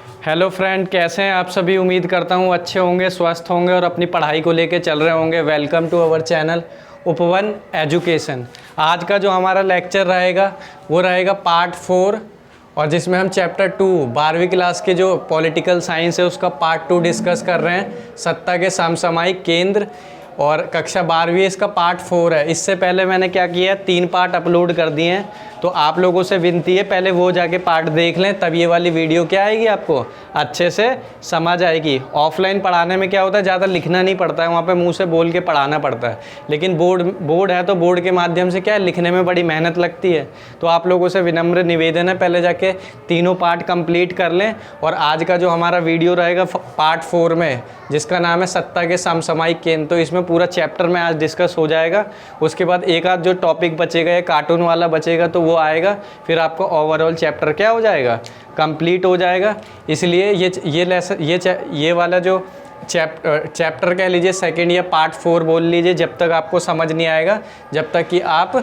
Hello friend, कैसे हैं आप सभी। उम्मीद करता हूँ अच्छे होंगे, स्वस्थ होंगे और अपनी पढ़ाई को लेके चल रहे होंगे। वेलकम टू अवर चैनल उपवन एजुकेशन। आज का जो हमारा लेक्चर रहेगा वो रहेगा पार्ट 4, और जिसमें हम चैप्टर 2 12वीं क्लास के जो पॉलिटिकल साइंस है उसका पार्ट 2 डिस्कस कर रहे हैं, सत्ता के समसामयिक केंद्र। और कक्षा 12वीं इसका पार्ट 4 है। इससे पहले मैंने क्या किया, 3 पार्ट अपलोड कर दिए हैं, तो आप लोगों से विनती है पहले वो जाके पार्ट देख लें, तब ये वाली वीडियो क्या आएगी, आपको अच्छे से समझ आएगी। ऑफलाइन पढ़ाने में क्या होता है, ज़्यादा लिखना नहीं पड़ता है, वहाँ पे मुंह से बोल के पढ़ाना पड़ता है। लेकिन बोर्ड है तो बोर्ड के माध्यम से क्या है, लिखने में बड़ी मेहनत लगती है। तो आप लोगों से विनम्र निवेदन है, पहले जाके तीनों पार्ट कंप्लीट कर लें। और आज का जो हमारा वीडियो रहेगा पार्ट 4 में, जिसका नाम है सत्ता के समसामयिक केंद्र, तो इसमें पूरा चैप्टर में आज डिस्कस हो जाएगा। उसके बाद एक आध जो टॉपिक बचेगा या कार्टून वाला बचेगा तो वो आएगा, फिर आपको ओवरऑल चैप्टर क्या हो जाएगा, कंप्लीट हो जाएगा। इसलिए ये वाला जो चैप्टर कह लीजिए सेकंड या पार्ट 4 बोल लीजिए, जब तक आपको समझ नहीं आएगा, जब तक कि आप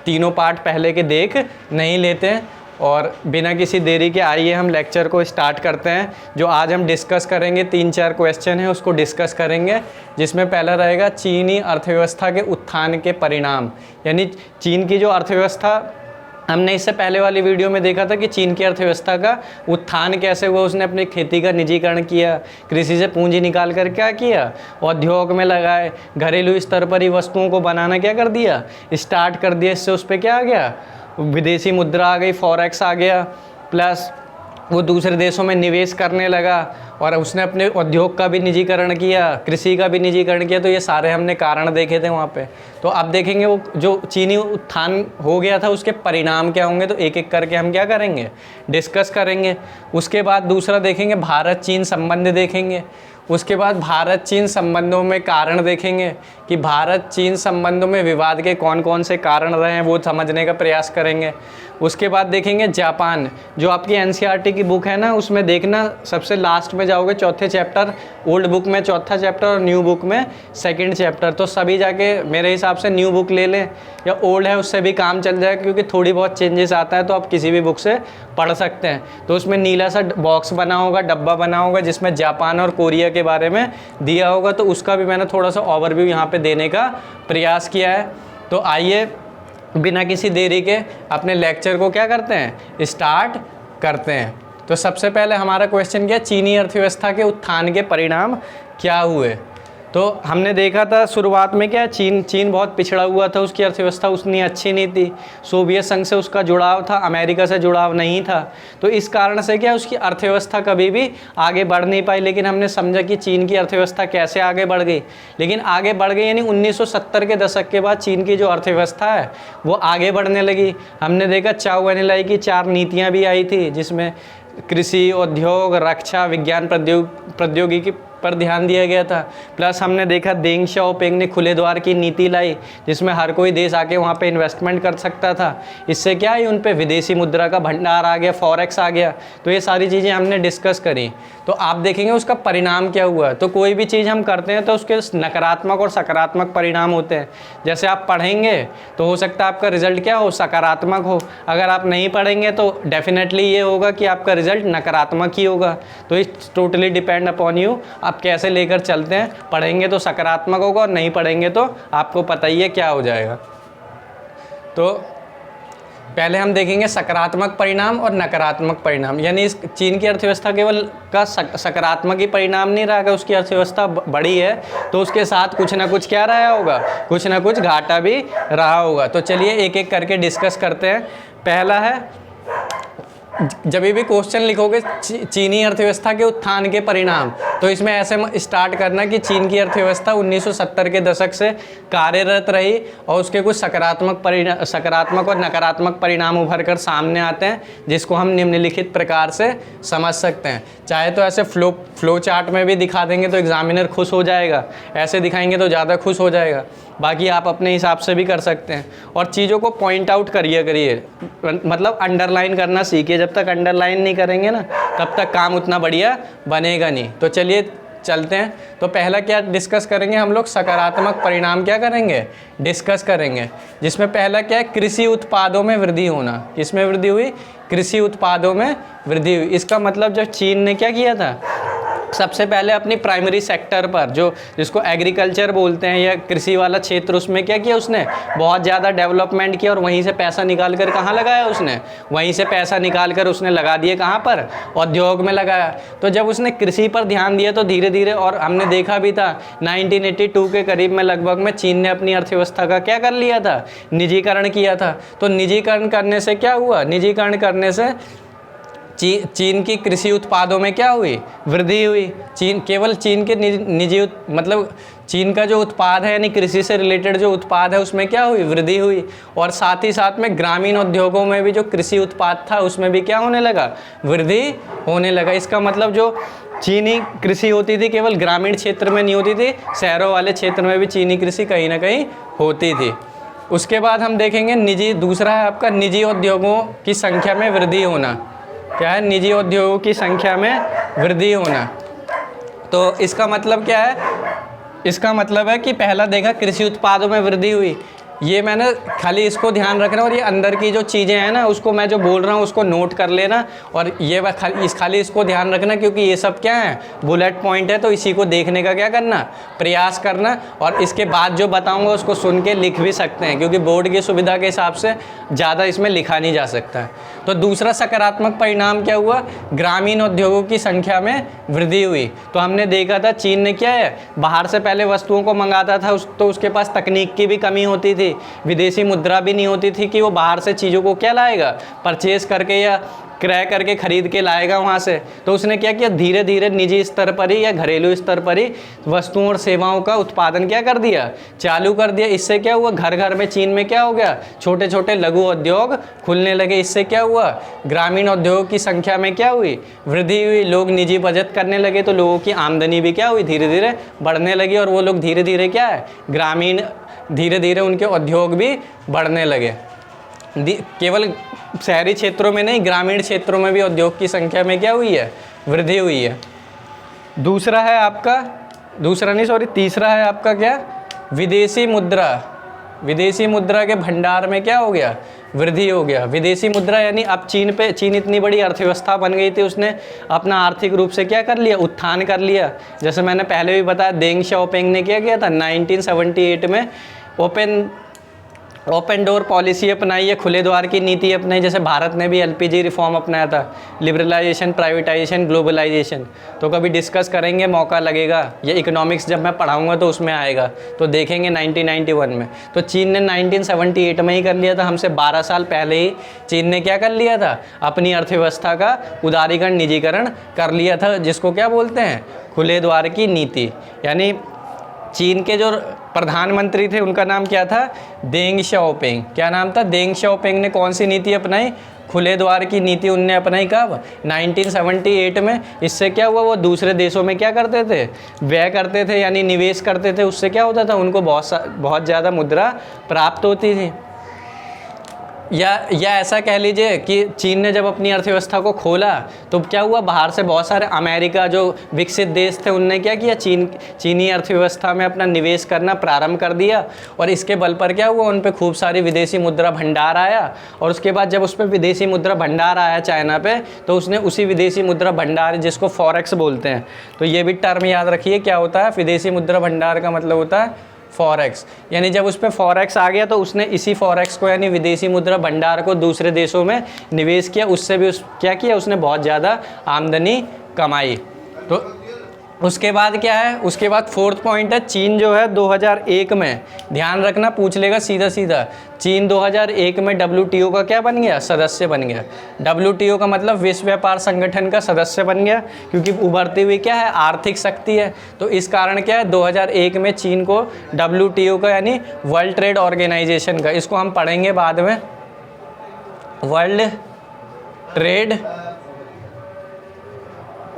तीनों पार्ट पहले के देख नहीं लेते हैं। और बिना किसी देरी के आइए हम लेक्चर को स्टार्ट करते हैं। जो आज हम डिस्कस करेंगे 3-4 क्वेश्चन हैं, उसको डिस्कस करेंगे। जिसमें पहला रहेगा चीनी अर्थव्यवस्था के उत्थान के परिणाम, यानी चीन की जो अर्थव्यवस्था, हमने इससे पहले वाली वीडियो में देखा था कि चीन की अर्थव्यवस्था का उत्थान कैसे हुआ। उसने अपनी खेती का निजीकरण किया, कृषि से पूंजी निकाल कर क्या किया, उद्योग में लगाए, घरेलू स्तर पर ही वस्तुओं को बनाना क्या कर दिया, स्टार्ट कर दिया। इससे उस पर क्या आ गया, विदेशी मुद्रा आ गई, फॉरेक्स आ गया, प्लस वो दूसरे देशों में निवेश करने लगा, और उसने अपने उद्योग का भी निजीकरण किया, कृषि का भी निजीकरण किया। तो ये सारे हमने कारण देखे थे वहाँ पे। तो अब देखेंगे वो जो चीनी उत्थान हो गया था उसके परिणाम क्या होंगे, तो एक एक करके हम क्या करेंगे, डिस्कस करेंगे। उसके बाद दूसरा देखेंगे भारत चीन संबंध देखेंगे। उसके बाद भारत चीन संबंधों में कारण देखेंगे कि भारत चीन संबंधों में विवाद के कौन कौन से कारण रहे हैं, वो समझने का प्रयास करेंगे। उसके बाद देखेंगे जापान, जो आपकी एनसीईआरटी की बुक है ना, उसमें देखना सबसे लास्ट में जाओगे, चौथे चैप्टर, ओल्ड बुक में चौथा चैप्टर और न्यू बुक में सेकंड चैप्टर। तो सभी जाके मेरे हिसाब से न्यू बुक ले लें, या ओल्ड है उससे भी काम चल जाएगा, क्योंकि थोड़ी बहुत चेंजेस आता है तो आप किसी भी बुक से पढ़ सकते हैं। तो उसमें नीला सा बॉक्स बना होगा, डब्बा बना होगा, जिसमें जापान और कोरिया के बारे में दिया होगा। तो उसका भी मैंने थोड़ा सा ओवरव्यू यहाँ पे देने का प्रयास किया है। तो आइए बिना किसी देरी के अपने लेक्चर को क्या करते हैं, स्टार्ट करते हैं। तो सबसे पहले हमारा क्वेश्चन क्या, चीनी अर्थव्यवस्था के उत्थान के परिणाम क्या हुए। तो हमने देखा था शुरुआत में क्या, चीन बहुत पिछड़ा हुआ था, उसकी अर्थव्यवस्था उतनी अच्छी नहीं थी, सोवियत संघ से उसका जुड़ाव था, अमेरिका से जुड़ाव नहीं था। तो इस कारण से क्या, उसकी अर्थव्यवस्था कभी भी आगे बढ़ नहीं पाई। लेकिन हमने समझा कि चीन की अर्थव्यवस्था कैसे आगे बढ़ गई, लेकिन आगे बढ़ गई यानी 1970 के दशक के बाद चीन की जो अर्थव्यवस्था है वो आगे बढ़ने लगी। हमने देखा चाउ एनएलआई की 4 नीतियाँ भी आई थी, जिसमें कृषि, उद्योग, रक्षा, विज्ञान प्रौद्योगिकी पर ध्यान दिया गया था। प्लस हमने देखा देंग शाओपिंग ने खुले द्वार की नीति लाई, जिसमें हर कोई देश आके वहाँ पे इन्वेस्टमेंट कर सकता था। इससे क्या है, उन पे विदेशी मुद्रा का भंडार आ गया, फॉरेक्स आ गया। तो ये सारी चीज़ें हमने डिस्कस करी। तो आप देखेंगे उसका परिणाम क्या हुआ। तो कोई भी चीज़ हम करते हैं तो उसके नकारात्मक और सकारात्मक परिणाम होते हैं। जैसे आप पढ़ेंगे तो हो सकता है आपका रिजल्ट क्या हो, सकारात्मक हो। अगर आप नहीं पढ़ेंगे तो डेफिनेटली ये होगा कि आपका रिजल्ट नकारात्मक ही होगा। तो it's totally depend upon you, आप कैसे लेकर चलते हैं। पढ़ेंगे तो सकारात्मक होगा, और नहीं पढ़ेंगे तो आपको पता ही है क्या हो जाएगा। तो पहले हम देखेंगे सकारात्मक परिणाम और नकारात्मक परिणाम। यानी इस चीन की अर्थव्यवस्था केवल का सकारात्मक ही परिणाम नहीं रहा कि उसकी अर्थव्यवस्था बड़ी है, तो उसके साथ कुछ ना कुछ क्या रहा होगा, कुछ ना कुछ घाटा भी रहा होगा। तो चलिए एक एक करके डिस्कस करते हैं। पहला है, जब भी क्वेश्चन लिखोगे चीनी अर्थव्यवस्था के उत्थान के परिणाम, तो इसमें ऐसे स्टार्ट करना कि चीन की अर्थव्यवस्था 1970 के दशक से कार्यरत रही, और उसके कुछ सकारात्मक और नकारात्मक परिणाम उभर कर सामने आते हैं, जिसको हम निम्नलिखित प्रकार से समझ सकते हैं। चाहे तो ऐसे फ्लो चार्ट में भी दिखा देंगे तो एग्जामिनर खुश हो जाएगा, ऐसे दिखाएंगे तो ज़्यादा खुश हो जाएगा। बाकी आप अपने हिसाब से भी कर सकते हैं। और चीज़ों को पॉइंट आउट करिए, मतलब अंडरलाइन करना सीखिए। जब तक अंडरलाइन नहीं करेंगे ना, तब तक काम उतना बढ़िया बनेगा नहीं। तो चलिए चलते हैं। तो पहला क्या डिस्कस करेंगे हम लोग, सकारात्मक परिणाम क्या करेंगे, डिस्कस करेंगे, जिसमें पहला क्या है, कृषि उत्पादों में वृद्धि होना। किसमें वृद्धि हुई, कृषि उत्पादों में वृद्धि हुई। इसका मतलब जब चीन ने क्या किया था, सबसे पहले अपनी प्राइमरी सेक्टर पर, जो जिसको एग्रीकल्चर बोलते हैं या कृषि वाला क्षेत्र, उसमें क्या किया उसने, बहुत ज़्यादा डेवलपमेंट किया और वहीं से पैसा निकाल कर कहाँ लगाया उसने, वहीं से पैसा निकाल कर उसने लगा दिए कहाँ पर, उद्योग में लगाया। तो जब उसने कृषि पर ध्यान दिया तो धीरे धीरे, और हमने देखा भी था 1982 के करीब में लगभग में चीन ने अपनी अर्थव्यवस्था का क्या कर लिया था, निजीकरण किया था। तो निजीकरण करने से क्या हुआ, निजीकरण करने से चीन की कृषि उत्पादों में क्या हुई, वृद्धि हुई। केवल चीन के निजी मतलब चीन का जो उत्पाद है यानी कृषि से रिलेटेड जो उत्पाद है उसमें क्या हुई, वृद्धि हुई। और साथ ही साथ में ग्रामीण उद्योगों में भी जो कृषि उत्पाद था उसमें भी क्या होने लगा, वृद्धि होने लगा। इसका मतलब जो चीनी कृषि होती थी केवल ग्रामीण क्षेत्र में नहीं होती थी, शहरों वाले क्षेत्र में भी चीनी कृषि कहीं ना कहीं होती थी। उसके बाद हम देखेंगे दूसरा है आपका निजी उद्योगों की संख्या में वृद्धि होना। क्या है, निजी उद्योगों की संख्या में वृद्धि होना। तो इसका मतलब क्या है, इसका मतलब है कि पहला देखा कृषि उत्पादों में वृद्धि हुई, ये मैंने खाली इसको ध्यान रखना, और ये अंदर की जो चीज़ें हैं ना उसको मैं जो बोल रहा हूँ उसको नोट कर लेना, और ये खाली इसको ध्यान रखना, क्योंकि ये सब क्या है, बुलेट पॉइंट है। तो इसी को देखने का क्या करना, प्रयास करना, और इसके बाद जो बताऊँगा उसको सुन के लिख भी सकते हैं, क्योंकि बोर्ड की सुविधा के हिसाब से ज़्यादा इसमें लिखा नहीं जा सकता है। तो दूसरा सकारात्मक परिणाम क्या हुआ, ग्रामीण उद्योगों की संख्या में वृद्धि हुई। तो हमने देखा था चीन ने क्या है, बाहर से पहले वस्तुओं को मंगाता था तो उसके पास तकनीक की भी कमी होती थी, विदेशी मुद्रा भी नहीं होती थी कि वो बाहर से चीज़ों को क्या लाएगा, परचेज करके या क्रय करके खरीद के लाएगा वहाँ से। तो उसने क्या किया, धीरे धीरे निजी स्तर पर ही या घरेलू स्तर पर ही वस्तुओं और सेवाओं का उत्पादन क्या कर दिया, चालू कर दिया। इससे क्या हुआ, घर घर में चीन में क्या हो गया, छोटे छोटे लघु उद्योग खुलने लगे। इससे क्या हुआ, ग्रामीण उद्योग की संख्या में क्या हुई, वृद्धि हुई। लोग निजी बचत करने लगे तो लोगों की आमदनी भी क्या हुई, धीरे धीरे बढ़ने लगी, और वो लोग धीरे धीरे क्या है, ग्रामीण, धीरे धीरे उनके उद्योग भी बढ़ने लगे। केवल शहरी क्षेत्रों में नहीं, ग्रामीण क्षेत्रों में भी उद्योग की संख्या में क्या हुई है, वृद्धि हुई है। तीसरा है आपका क्या, विदेशी मुद्रा। विदेशी मुद्रा के भंडार में क्या हो गया, वृद्धि हो गया। विदेशी मुद्रा यानी अब चीन इतनी बड़ी अर्थव्यवस्था बन गई थी, उसने अपना आर्थिक रूप से क्या कर लिया, उत्थान कर लिया। जैसे मैंने पहले भी बताया, देंग शाओपिंग ने क्या किया था, 1978 में ओपन डोर पॉलिसी अपनाई है, खुले द्वार की नीति अपनाई। जैसे भारत ने भी एलपीजी रिफॉर्म अपनाया था, लिबरलाइजेशन, प्राइवेटाइजेशन, ग्लोबलाइजेशन। तो कभी डिस्कस करेंगे, मौका लगेगा, ये इकोनॉमिक्स जब मैं पढ़ाऊंगा तो उसमें आएगा, तो देखेंगे 1991 में। तो चीन ने 1978 में ही कर लिया था, हमसे 12 साल पहले ही चीन ने क्या कर लिया था, अपनी अर्थव्यवस्था का उदारीकरण, निजीकरण कर लिया था, जिसको क्या बोलते हैं, खुले द्वार की नीति। यानी चीन के जो प्रधानमंत्री थे उनका नाम क्या था, देंग शाओपिंग। क्या नाम था, देंग शाओपिंग ने कौन सी नीति अपनाई, खुले द्वार की नीति उनने अपनाई। कब, 1978 में। इससे क्या हुआ, वो दूसरे देशों में क्या करते थे, व्यय करते थे, यानी निवेश करते थे। उससे क्या होता था, उनको बहुत ज़्यादा मुद्रा प्राप्त होती थी। या ऐसा कह लीजिए कि चीन ने जब अपनी अर्थव्यवस्था को खोला तो क्या हुआ, बाहर से बहुत सारे अमेरिका जो विकसित देश थे उनने क्या किया, चीनी अर्थव्यवस्था में अपना निवेश करना प्रारंभ कर दिया, और इसके बल पर क्या हुआ, उन पे खूब सारी विदेशी मुद्रा भंडार आया। और उसके बाद जब उस पर विदेशी मुद्रा भंडार आया चाइना पे, तो उसने उसी विदेशी मुद्रा भंडार, जिसको फॉरेक्स बोलते हैं, तो ये भी टर्म याद रखिए, क्या होता है, विदेशी मुद्रा भंडार का मतलब होता है फॉरेक्स। यानी जब उस पर फॉरेक्स आ गया तो उसने इसी फॉरेक्स को यानी विदेशी मुद्रा भंडार को दूसरे देशों में निवेश किया, उससे भी क्या किया, उसने बहुत ज़्यादा आमदनी कमाई। तो उसके बाद क्या है, उसके बाद फोर्थ पॉइंट है, चीन जो है 2001 में, ध्यान रखना पूछ लेगा सीधा सीधा, चीन 2001 में WTO का क्या बन गया, सदस्य बन गया। WTO का मतलब विश्व व्यापार संगठन का सदस्य बन गया, क्योंकि उभरती हुई क्या है, आर्थिक शक्ति है। तो इस कारण क्या है, 2001 में चीन को WTO का यानी वर्ल्ड ट्रेड ऑर्गेनाइजेशन का, इसको हम पढ़ेंगे बाद में, वर्ल्ड ट्रेड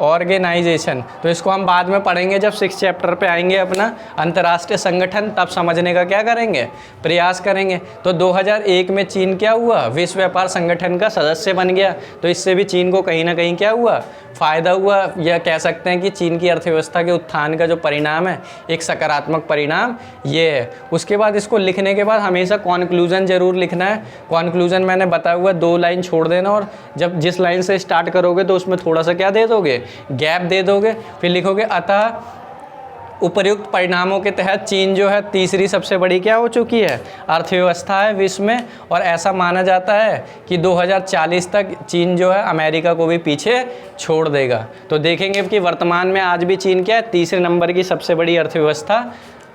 ऑर्गेनाइजेशन, तो इसको हम बाद में पढ़ेंगे जब 6 चैप्टर पे आएंगे अपना अंतर्राष्ट्रीय संगठन, तब समझने का क्या करेंगे, प्रयास करेंगे। तो 2001 में चीन क्या हुआ, विश्व व्यापार संगठन का सदस्य बन गया। तो इससे भी चीन को कहीं ना कहीं क्या हुआ, फ़ायदा हुआ, या कह सकते हैं कि चीन की अर्थव्यवस्था के उत्थान का जो परिणाम है, एक सकारात्मक परिणाम ये है। उसके बाद इसको लिखने के बाद हमेशा कॉन्क्लूज़न ज़रूर लिखना है। कॉन्क्लूज़न मैंने बताया हुआ 2 लाइन छोड़ देना, और जब जिस लाइन से स्टार्ट करोगे तो उसमें थोड़ा सा क्या दे दोगे, गैप दे दोगे, फिर लिखोगे अतः उपर्युक्त परिणामों के तहत चीन जो है तीसरी सबसे बड़ी क्या हो चुकी है, अर्थव्यवस्था है विश्व में। और ऐसा माना जाता है कि 2040 तक चीन जो है अमेरिका को भी पीछे छोड़ देगा। तो देखेंगे कि वर्तमान में आज भी चीन क्या है, तीसरे नंबर की सबसे बड़ी अर्थव्यवस्था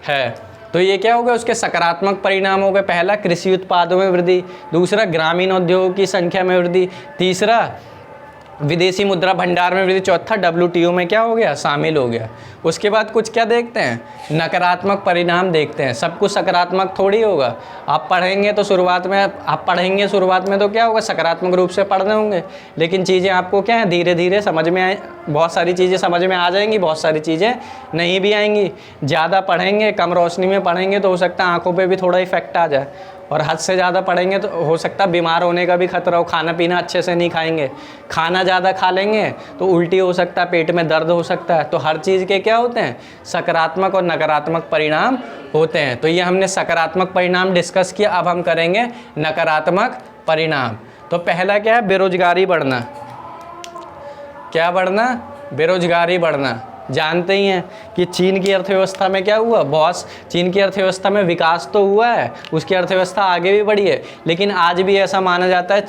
है। तो ये क्या होगा, उसके सकारात्मक परिणाम हो गए, पहला कृषि उत्पादों में वृद्धि, दूसरा ग्रामीण उद्योगों की संख्या में वृद्धि, तीसरा विदेशी मुद्रा भंडार में वृद्धि, चौथा WTO में क्या हो गया, शामिल हो गया। उसके बाद कुछ क्या देखते हैं, नकारात्मक परिणाम देखते हैं। सब कुछ सकारात्मक थोड़ी होगा। आप पढ़ेंगे तो शुरुआत में तो क्या होगा, सकारात्मक रूप से पढ़ रहे होंगे, लेकिन चीज़ें आपको क्या है, धीरे धीरे समझ में आए, बहुत सारी चीज़ें समझ में आ जाएंगी, बहुत सारी चीज़ें नहीं भी आएंगी। ज़्यादा पढ़ेंगे, कम रोशनी में पढ़ेंगे तो हो सकता है आँखों पर भी थोड़ा इफेक्ट आ जाए, और हद से ज़्यादा पढ़ेंगे तो हो सकता है बीमार होने का भी खतरा हो। खाना पीना अच्छे से नहीं खाएंगे, खाना ज़्यादा खा लेंगे तो उल्टी हो सकता है, पेट में दर्द हो सकता है। तो हर चीज़ के क्या होते हैं, सकारात्मक और नकारात्मक परिणाम होते हैं। तो ये हमने सकारात्मक परिणाम डिस्कस किया, अब हम करेंगे नकारात्मक परिणाम। तो पहला क्या है, बेरोजगारी बढ़ना। क्या बढ़ना, बेरोजगारी बढ़ना। जानते ही हैं कि चीन की अर्थव्यवस्था में क्या हुआ, बहुत चीन की अर्थव्यवस्था में विकास तो हुआ है, उसकी अर्थव्यवस्था आगे भी बढ़ी है, लेकिन आज भी ऐसा माना जाता है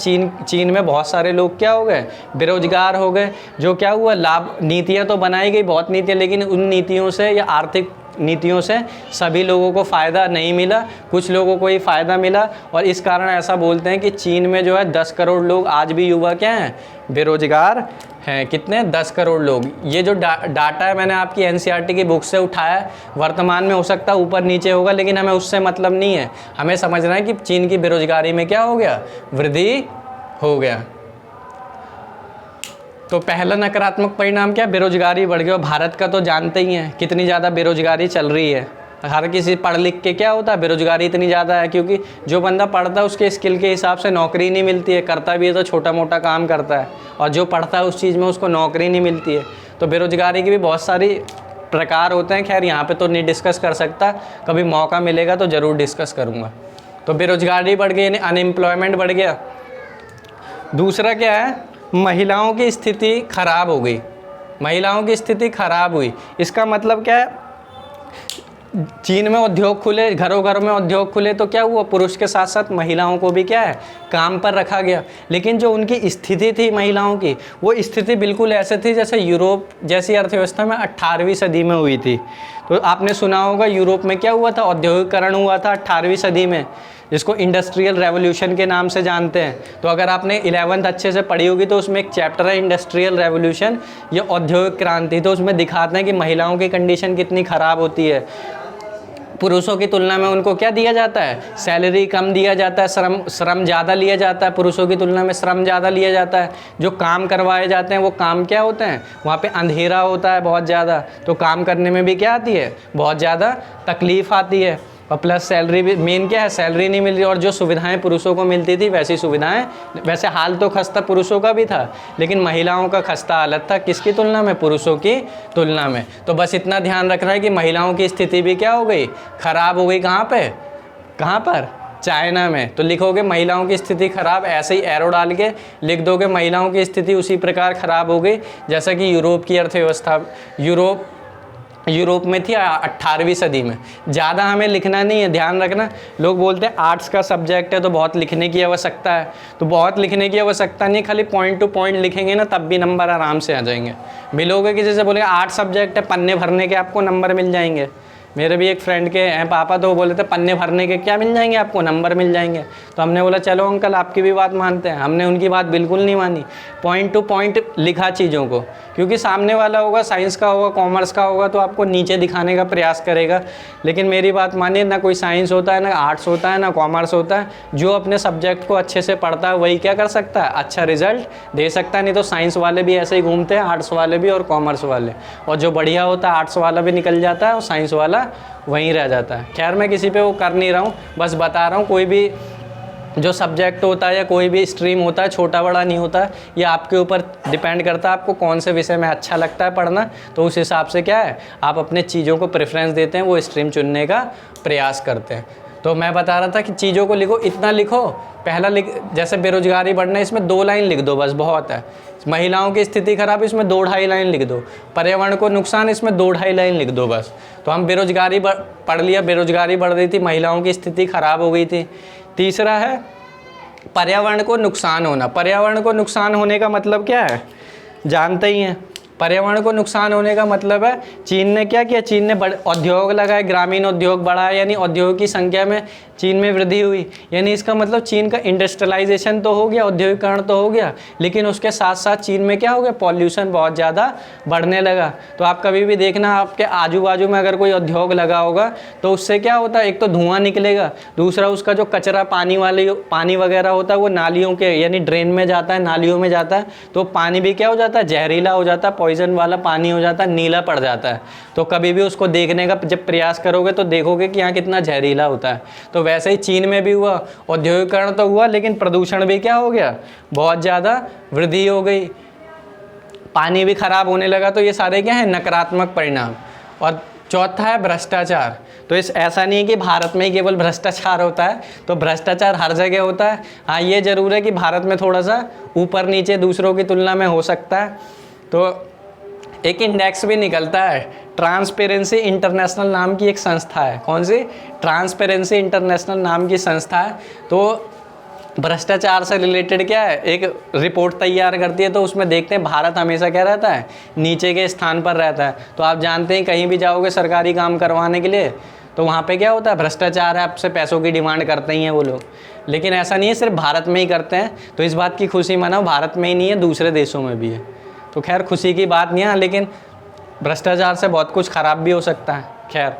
चीन में बहुत सारे लोग क्या हो गए, बेरोजगार हो गए। जो क्या हुआ, लाभ नीतियां तो बनाई गई, बहुत नीतियां, लेकिन उन नीतियों से या आर्थिक नीतियों से सभी लोगों को फ़ायदा नहीं मिला, कुछ लोगों को ही फ़ायदा मिला। और इस कारण ऐसा बोलते हैं कि चीन में जो है 10 करोड़ लोग आज भी युवा क्या हैं, बेरोजगार हैं। कितने, 10 करोड़ लोग। ये जो डाटा है मैंने आपकी NCERT की बुक से उठाया है, वर्तमान में हो सकता है ऊपर नीचे होगा, लेकिन हमें उससे मतलब नहीं है। हमें समझना है कि चीन की बेरोजगारी में क्या हो गया, वृद्धि हो गया। तो पहला नकारात्मक परिणाम क्या, बेरोजगारी बढ़ गया। भारत का तो जानते ही हैं कितनी ज़्यादा बेरोजगारी चल रही है। हर किसी पढ़ लिख के क्या होता है, बेरोजगारी इतनी ज़्यादा है, क्योंकि जो बंदा पढ़ता है उसके स्किल के हिसाब से नौकरी नहीं मिलती है, करता भी है तो छोटा मोटा काम करता है, और जो पढ़ता है उस चीज़ में उसको नौकरी नहीं मिलती है। तो बेरोजगारी के भी बहुत सारी प्रकार होते हैं। खैर यहाँ पे तो नहीं डिस्कस कर सकता, कभी मौका मिलेगा तो ज़रूर डिस्कस करूँगा। तो बेरोजगारी बढ़ गई, यानी अनएम्प्लॉयमेंट बढ़ गया। दूसरा क्या है, महिलाओं की स्थिति खराब हो गई। महिलाओं की स्थिति खराब हुई, इसका मतलब क्या है, चीन में उद्योग खुले, घरों घरों में उद्योग खुले, तो क्या हुआ, पुरुष के साथ साथ महिलाओं को भी क्या है, काम पर रखा गया। लेकिन जो उनकी स्थिति थी महिलाओं की, वो स्थिति बिल्कुल ऐसे थी जैसे यूरोप जैसी अर्थव्यवस्था में 18वीं सदी में हुई थी। तो आपने सुना होगा यूरोप में क्या हुआ था, औद्योगिकरण हुआ था 18वीं सदी में, जिसको इंडस्ट्रियल रेवोल्यूशन के नाम से जानते हैं। तो अगर आपने 11th अच्छे से पढ़ी होगी तो उसमें एक चैप्टर है इंडस्ट्रियल रेवोल्यूशन, ये औद्योगिक क्रांति। तो उसमें दिखाते हैं कि महिलाओं की कंडीशन कितनी ख़राब होती है। पुरुषों की तुलना में उनको क्या दिया जाता है, सैलरी कम दिया जाता है, श्रम ज़्यादा लिया जाता है, पुरुषों की तुलना में श्रम ज़्यादा लिया जाता है। जो काम करवाए जाते हैं वो काम क्या होते हैं, वहाँ पे अंधेरा होता है बहुत ज़्यादा, तो काम करने में भी क्या आती है, बहुत ज़्यादा तकलीफ़ आती है। और प्लस सैलरी भी, मेन क्या है, सैलरी नहीं मिल रही, और जो सुविधाएं पुरुषों को मिलती थी वैसी सुविधाएं, वैसे हाल तो खस्ता पुरुषों का भी था, लेकिन महिलाओं का खस्ता हालत था, किसकी तुलना में, पुरुषों की तुलना में। तो बस इतना ध्यान रखना है कि महिलाओं की स्थिति भी क्या हो गई, खराब हो गई। कहाँ पर, चाइना में। तो लिखोगे महिलाओं की स्थिति खराब, ऐसे ही एरो डाल के लिख दोगे महिलाओं की स्थिति उसी प्रकार खराब हो गई जैसा कि यूरोप की अर्थव्यवस्था यूरोप में थी 18वीं सदी में। ज़्यादा हमें लिखना नहीं है, ध्यान रखना। लोग बोलते हैं आर्ट्स का सब्जेक्ट है तो बहुत लिखने की आवश्यकता है, तो बहुत लिखने की आवश्यकता नहीं, खाली पॉइंट टू पॉइंट लिखेंगे ना तब भी नंबर आराम से आ जाएंगे। मिलोगे किसी से बोलेगा आर्ट्स सब्जेक्ट है, पन्ने भरने के आपको नंबर मिल जाएंगे, मेरे भी एक फ्रेंड के हैं पापा, तो वो बोले थे पन्ने भरने के क्या मिल जाएंगे आपको, नंबर मिल जाएंगे। तो हमने बोला चलो अंकल आपकी भी बात मानते हैं। हमने उनकी बात बिल्कुल नहीं मानी, पॉइंट टू पॉइंट लिखा चीज़ों को, क्योंकि सामने वाला होगा साइंस का होगा कॉमर्स का होगा तो आपको नीचे दिखाने का प्रयास करेगा। लेकिन मेरी बात मानिए, ना कोई साइंस होता है, ना आर्ट्स होता है, ना कॉमर्स होता है। जो अपने सब्जेक्ट को अच्छे से पढ़ता है वही क्या कर सकता है, अच्छा रिजल्ट दे सकता है। नहीं तो साइंस वाले भी ऐसे ही घूमते हैं, आर्ट्स वाले भी और कॉमर्स वाले, और जो बढ़िया होता है आर्ट्स वाला भी निकल जाता है और साइंस वाला वहीं रह जाता है। खैर मैं किसी पे वो कर नहीं रहा हूँ, बस बता रहा हूँ कोई भी जो सब्जेक्ट होता है या कोई भी स्ट्रीम होता है छोटा बड़ा नहीं होता है, ये आपके ऊपर डिपेंड करता है आपको कौन से विषय में अच्छा लगता है पढ़ना। तो उस हिसाब से क्या है, आप अपने चीज़ों को प्रेफरेंस देते हैं, वो स्ट्रीम चुनने का प्रयास करते हैं। तो मैं बता रहा था कि चीज़ों को लिखो, इतना लिखो। पहला लिख, जैसे बेरोजगारी बढ़ना, इसमें 2 लाइन लिख दो बस, बहुत है। महिलाओं की स्थिति खराब, इसमें 2-2.5 लाइन लिख दो। पर्यावरण को नुकसान, इसमें 2-2.5 लाइन लिख दो बस। तो हम बेरोजगारी पढ़ लिया, बेरोजगारी बढ़ रही थी, महिलाओं की स्थिति खराब हो गई थी। तीसरा है पर्यावरण को नुकसान होना। पर्यावरण को नुकसान होने का मतलब क्या है, जानते ही हैं। पर्यावरण को नुकसान होने का मतलब है चीन ने क्या किया, चीन ने बड़े उद्योग लगाए, ग्रामीण उद्योग बढ़ाया, यानी उद्योग की संख्या में चीन में वृद्धि हुई। यानी इसका मतलब चीन का इंडस्ट्रियलाइजेशन तो हो गया, औद्योगिकरण तो हो गया, लेकिन उसके साथ साथ चीन में क्या हो गया, पॉल्यूशन बहुत ज़्यादा बढ़ने लगा। तो आप कभी भी देखना आपके आजू बाजू में अगर कोई उद्योग लगा होगा तो उससे क्या होता है, एक तो धुआं निकलेगा, दूसरा उसका जो कचरा पानी वगैरह होता है वो नालियों के यानी ड्रेन में जाता है, नालियों में जाता है, तो पानी भी क्या हो जाता है, जहरीला हो जाता है, पॉइजन वाला पानी हो जाता है, नीला पड़ जाता है। तो कभी भी उसको देखने का जब प्रयास करोगे तो देखोगे कि यहाँ कितना जहरीला होता है। तो वैसे ही चीन में भी हुआ, औद्योगिकरण तो हुआ लेकिन प्रदूषण भी क्या हो गया, बहुत ज़्यादा वृद्धि हो गई, पानी भी खराब होने लगा। तो ये सारे क्या है, नकारात्मक परिणाम। और चौथा है भ्रष्टाचार। तो ऐसा नहीं है कि भारत में ही केवल भ्रष्टाचार होता है, तो भ्रष्टाचार हर जगह होता है। हाँ ये ज़रूर है कि भारत में थोड़ा सा ऊपर नीचे दूसरों की तुलना में हो सकता है। तो एक इंडेक्स भी निकलता है, ट्रांसपेरेंसी इंटरनेशनल नाम की एक संस्था है। कौन सी, ट्रांसपेरेंसी इंटरनेशनल नाम की संस्था है। तो भ्रष्टाचार से रिलेटेड क्या है, एक रिपोर्ट तैयार करती है। तो उसमें देखते हैं भारत हमेशा क्या रहता है, नीचे के स्थान पर रहता है। तो आप जानते हैं कहीं भी जाओगे सरकारी काम करवाने के लिए तो वहाँ पे क्या होता है, भ्रष्टाचार है, आपसे पैसों की डिमांड करते ही हैं वो लोग। लेकिन ऐसा नहीं है सिर्फ भारत में ही करते हैं, तो इस बात की खुशी मनाओ, भारत में ही नहीं है, दूसरे देशों में भी है। तो खैर खुशी की बात नहीं है, लेकिन भ्रष्टाचार से बहुत कुछ खराब भी हो सकता है। खैर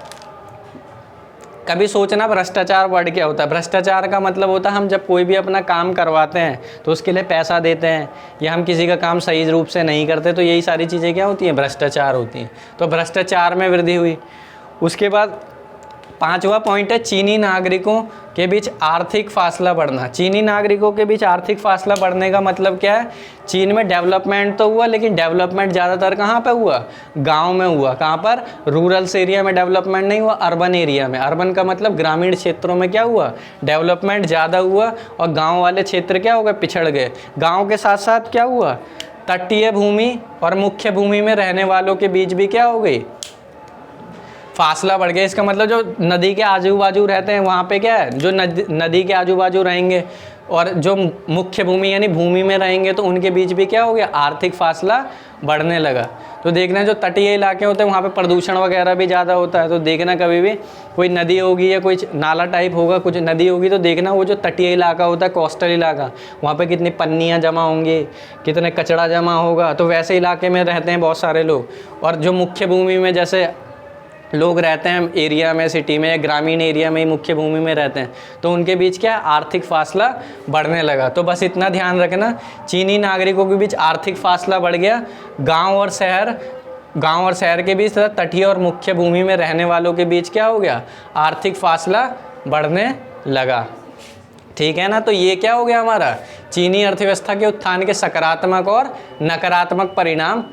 कभी सोचना भ्रष्टाचार वर्ड क्या होता है। भ्रष्टाचार का मतलब होता है हम जब कोई भी अपना काम करवाते हैं तो उसके लिए पैसा देते हैं, या हम किसी का काम सही रूप से नहीं करते, तो यही सारी चीज़ें क्या होती हैं, भ्रष्टाचार होती हैं। तो भ्रष्टाचार में वृद्धि हुई। उसके बाद 5वां पॉइंट है चीनी नागरिकों के बीच आर्थिक फासला बढ़ना। चीनी नागरिकों के बीच आर्थिक फासला बढ़ने का मतलब क्या है, चीन में डेवलपमेंट तो हुआ लेकिन डेवलपमेंट ज़्यादातर कहाँ पे हुआ, गांव में हुआ। कहाँ पर, रूरल एरिया में डेवलपमेंट नहीं हुआ, अर्बन एरिया में। अर्बन का मतलब ग्रामीण क्षेत्रों में क्या हुआ, डेवलपमेंट ज़्यादा हुआ, और गाँव वाले क्षेत्र क्या हो गए, पिछड़ गए। गाँव के साथ साथ क्या हुआ, तटीय भूमि और मुख्य भूमि में रहने वालों के बीच भी क्या हो गई, फासला बढ़ गया। इसका मतलब जो नदी के आजू बाजू रहते हैं वहाँ पे क्या है, जो नदी के आजू बाजू रहेंगे और जो मुख्य भूमि यानी भूमि में रहेंगे तो उनके बीच भी क्या हो गया, आर्थिक फासला बढ़ने लगा। तो देखना जो तटीय इलाके होते हैं वहाँ पे प्रदूषण वगैरह भी ज़्यादा होता है। तो देखना कभी भी कोई नदी होगी या कोई नाला टाइप होगा, कुछ नदी होगी, तो देखना वो जो तटीय इलाका होता है, कोस्टल इलाका, वहाँ पे कितनी पन्नियाँ जमा होंगी, कितने कचरा जमा होगा। तो वैसे इलाके में रहते हैं बहुत सारे लोग। और जो मुख्य भूमि में जैसे लोग रहते हैं एरिया में, सिटी में या ग्रामीण एरिया में, मुख्य भूमि में रहते हैं, तो उनके बीच क्या आर्थिक फासला बढ़ने लगा। तो बस इतना ध्यान रखना, चीनी नागरिकों के बीच आर्थिक फासला बढ़ गया। गांव और शहर के बीच तथा तटीय और मुख्य भूमि में रहने वालों के बीच क्या हो गया, आर्थिक फासला बढ़ने लगा। ठीक है ना। तो ये क्या हो गया हमारा, चीनी अर्थव्यवस्था के उत्थान के सकारात्मक और नकारात्मक परिणाम।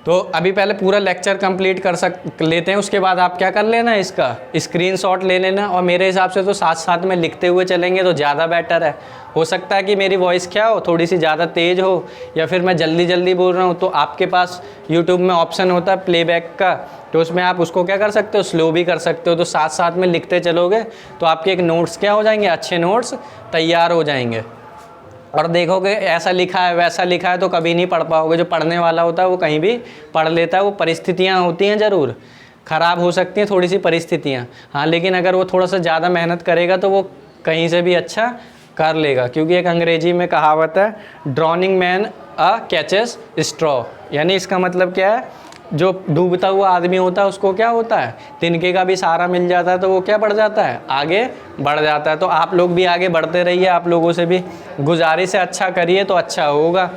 तो अभी पहले पूरा लेक्चर कंप्लीट लेते हैं, उसके बाद आप क्या कर लेना, इसका स्क्रीनशॉट ले लेना, और मेरे हिसाब से तो साथ साथ में लिखते हुए चलेंगे तो ज़्यादा बेटर है। हो सकता है कि मेरी वॉइस क्या हो, थोड़ी सी ज़्यादा तेज़ हो, या फिर मैं जल्दी जल्दी बोल रहा हूँ। तो आपके पास यूट्यूब में ऑप्शन होता है प्लेबैक का, तो उसमें आप उसको क्या कर सकते हो, स्लो भी कर सकते हो। तो साथ साथ में लिखते चलोगे तो आपके एक नोट्स क्या हो जाएंगे, अच्छे नोट्स तैयार हो जाएंगे। और देखोगे ऐसा लिखा है वैसा लिखा है तो कभी नहीं पढ़ पाओगे। जो पढ़ने वाला होता है वो कहीं भी पढ़ लेता है, वो परिस्थितियाँ होती हैं ज़रूर, ख़राब हो सकती हैं थोड़ी सी परिस्थितियाँ, हाँ, लेकिन अगर वो थोड़ा सा ज़्यादा मेहनत करेगा तो वो कहीं से भी अच्छा कर लेगा। क्योंकि एक अंग्रेजी में कहावत है, ड्रॉनिंग मैन अ कैचेस स्ट्रॉ, यानी इसका मतलब क्या है, जो डूबता हुआ आदमी होता है उसको क्या होता है, तिनके का भी सहारा मिल जाता है, तो वो क्या बढ़ जाता है, आगे बढ़ जाता है। तो आप लोग भी आगे बढ़ते रहिए, आप लोगों से भी गुजारिश है अच्छा करिए तो अच्छा होगा।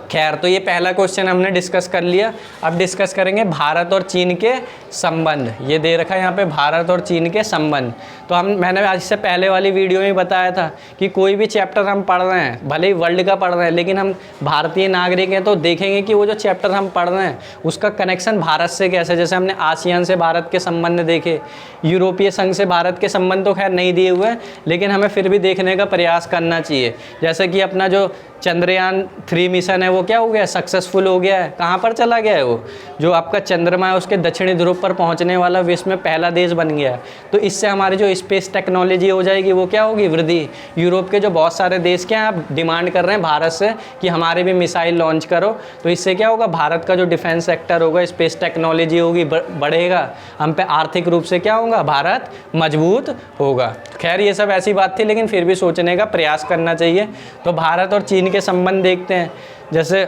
खैर, तो ये पहला क्वेश्चन हमने डिस्कस कर लिया। अब डिस्कस करेंगे भारत और चीन के संबंध। ये दे रखा है यहाँ पे भारत और चीन के संबंध। तो मैंने आज से पहले वाली वीडियो में बताया था कि कोई भी चैप्टर हम पढ़ रहे हैं, भले ही वर्ल्ड का पढ़ रहे हैं, लेकिन हम भारतीय नागरिक हैं तो देखेंगे कि वो जो चैप्टर हम पढ़ रहे हैं उसका कनेक्शन भारत से कैसे। जैसे हमने आसियान से भारत के संबंध देखे, यूरोपीय संघ से भारत के संबंध तो खैर नहीं दिए हुए हैं, लेकिन हमें फिर भी देखने का प्रयास करना चाहिए। जैसे कि अपना जो चंद्रयान 3 मिशन है वो क्या हो गया, सक्सेसफुल हो गया है। कहाँ पर चला गया है वो, जो आपका चंद्रमा है उसके दक्षिणी ध्रुव पर पहुँचने वाला विश्व में पहला देश बन गया है। तो इससे हमारी जो स्पेस टेक्नोलॉजी हो जाएगी वो क्या होगी, वृद्धि। यूरोप के जो बहुत सारे देश क्या हैं, आप डिमांड कर रहे हैं भारत से कि हमारे भी मिसाइल लॉन्च करो, तो इससे क्या होगा, भारत का जो डिफेंस सेक्टर होगा, स्पेस टेक्नोलॉजी होगी, बढ़ेगा। हम पे आर्थिक रूप से क्या होगा, भारत मजबूत होगा। खैर, ये सब ऐसी बात थी, लेकिन फिर भी सोचने का प्रयास करना चाहिए। तो भारत और चीन के संबंध देखते हैं। जैसे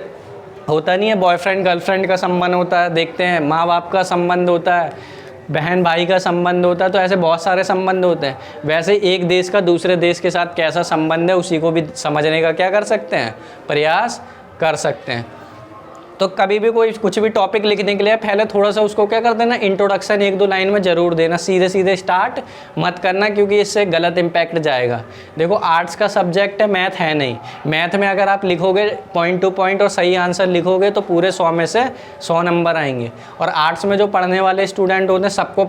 होता नहीं है, बॉयफ्रेंड गर्लफ्रेंड का संबंध होता है, देखते हैं, माँ बाप का संबंध होता है, बहन भाई का संबंध होता है, तो ऐसे बहुत सारे संबंध होते हैं। वैसे एक देश का दूसरे देश के साथ कैसा संबंध है उसी को भी समझने का क्या कर सकते हैं, प्रयास कर सकते हैं। तो कभी भी कोई कुछ भी टॉपिक लिखने के लिए पहले थोड़ा सा उसको क्या कर देना, इंट्रोडक्शन 1-2 लाइन में ज़रूर देना, सीधे सीधे स्टार्ट मत करना, क्योंकि इससे गलत इम्पैक्ट जाएगा। देखो, आर्ट्स का सब्जेक्ट है, मैथ है नहीं। मैथ में अगर आप लिखोगे पॉइंट टू पॉइंट और सही आंसर लिखोगे तो पूरे 100 में से 100 नंबर आएंगे। और आर्ट्स में जो पढ़ने वाले स्टूडेंट होते हैं सबको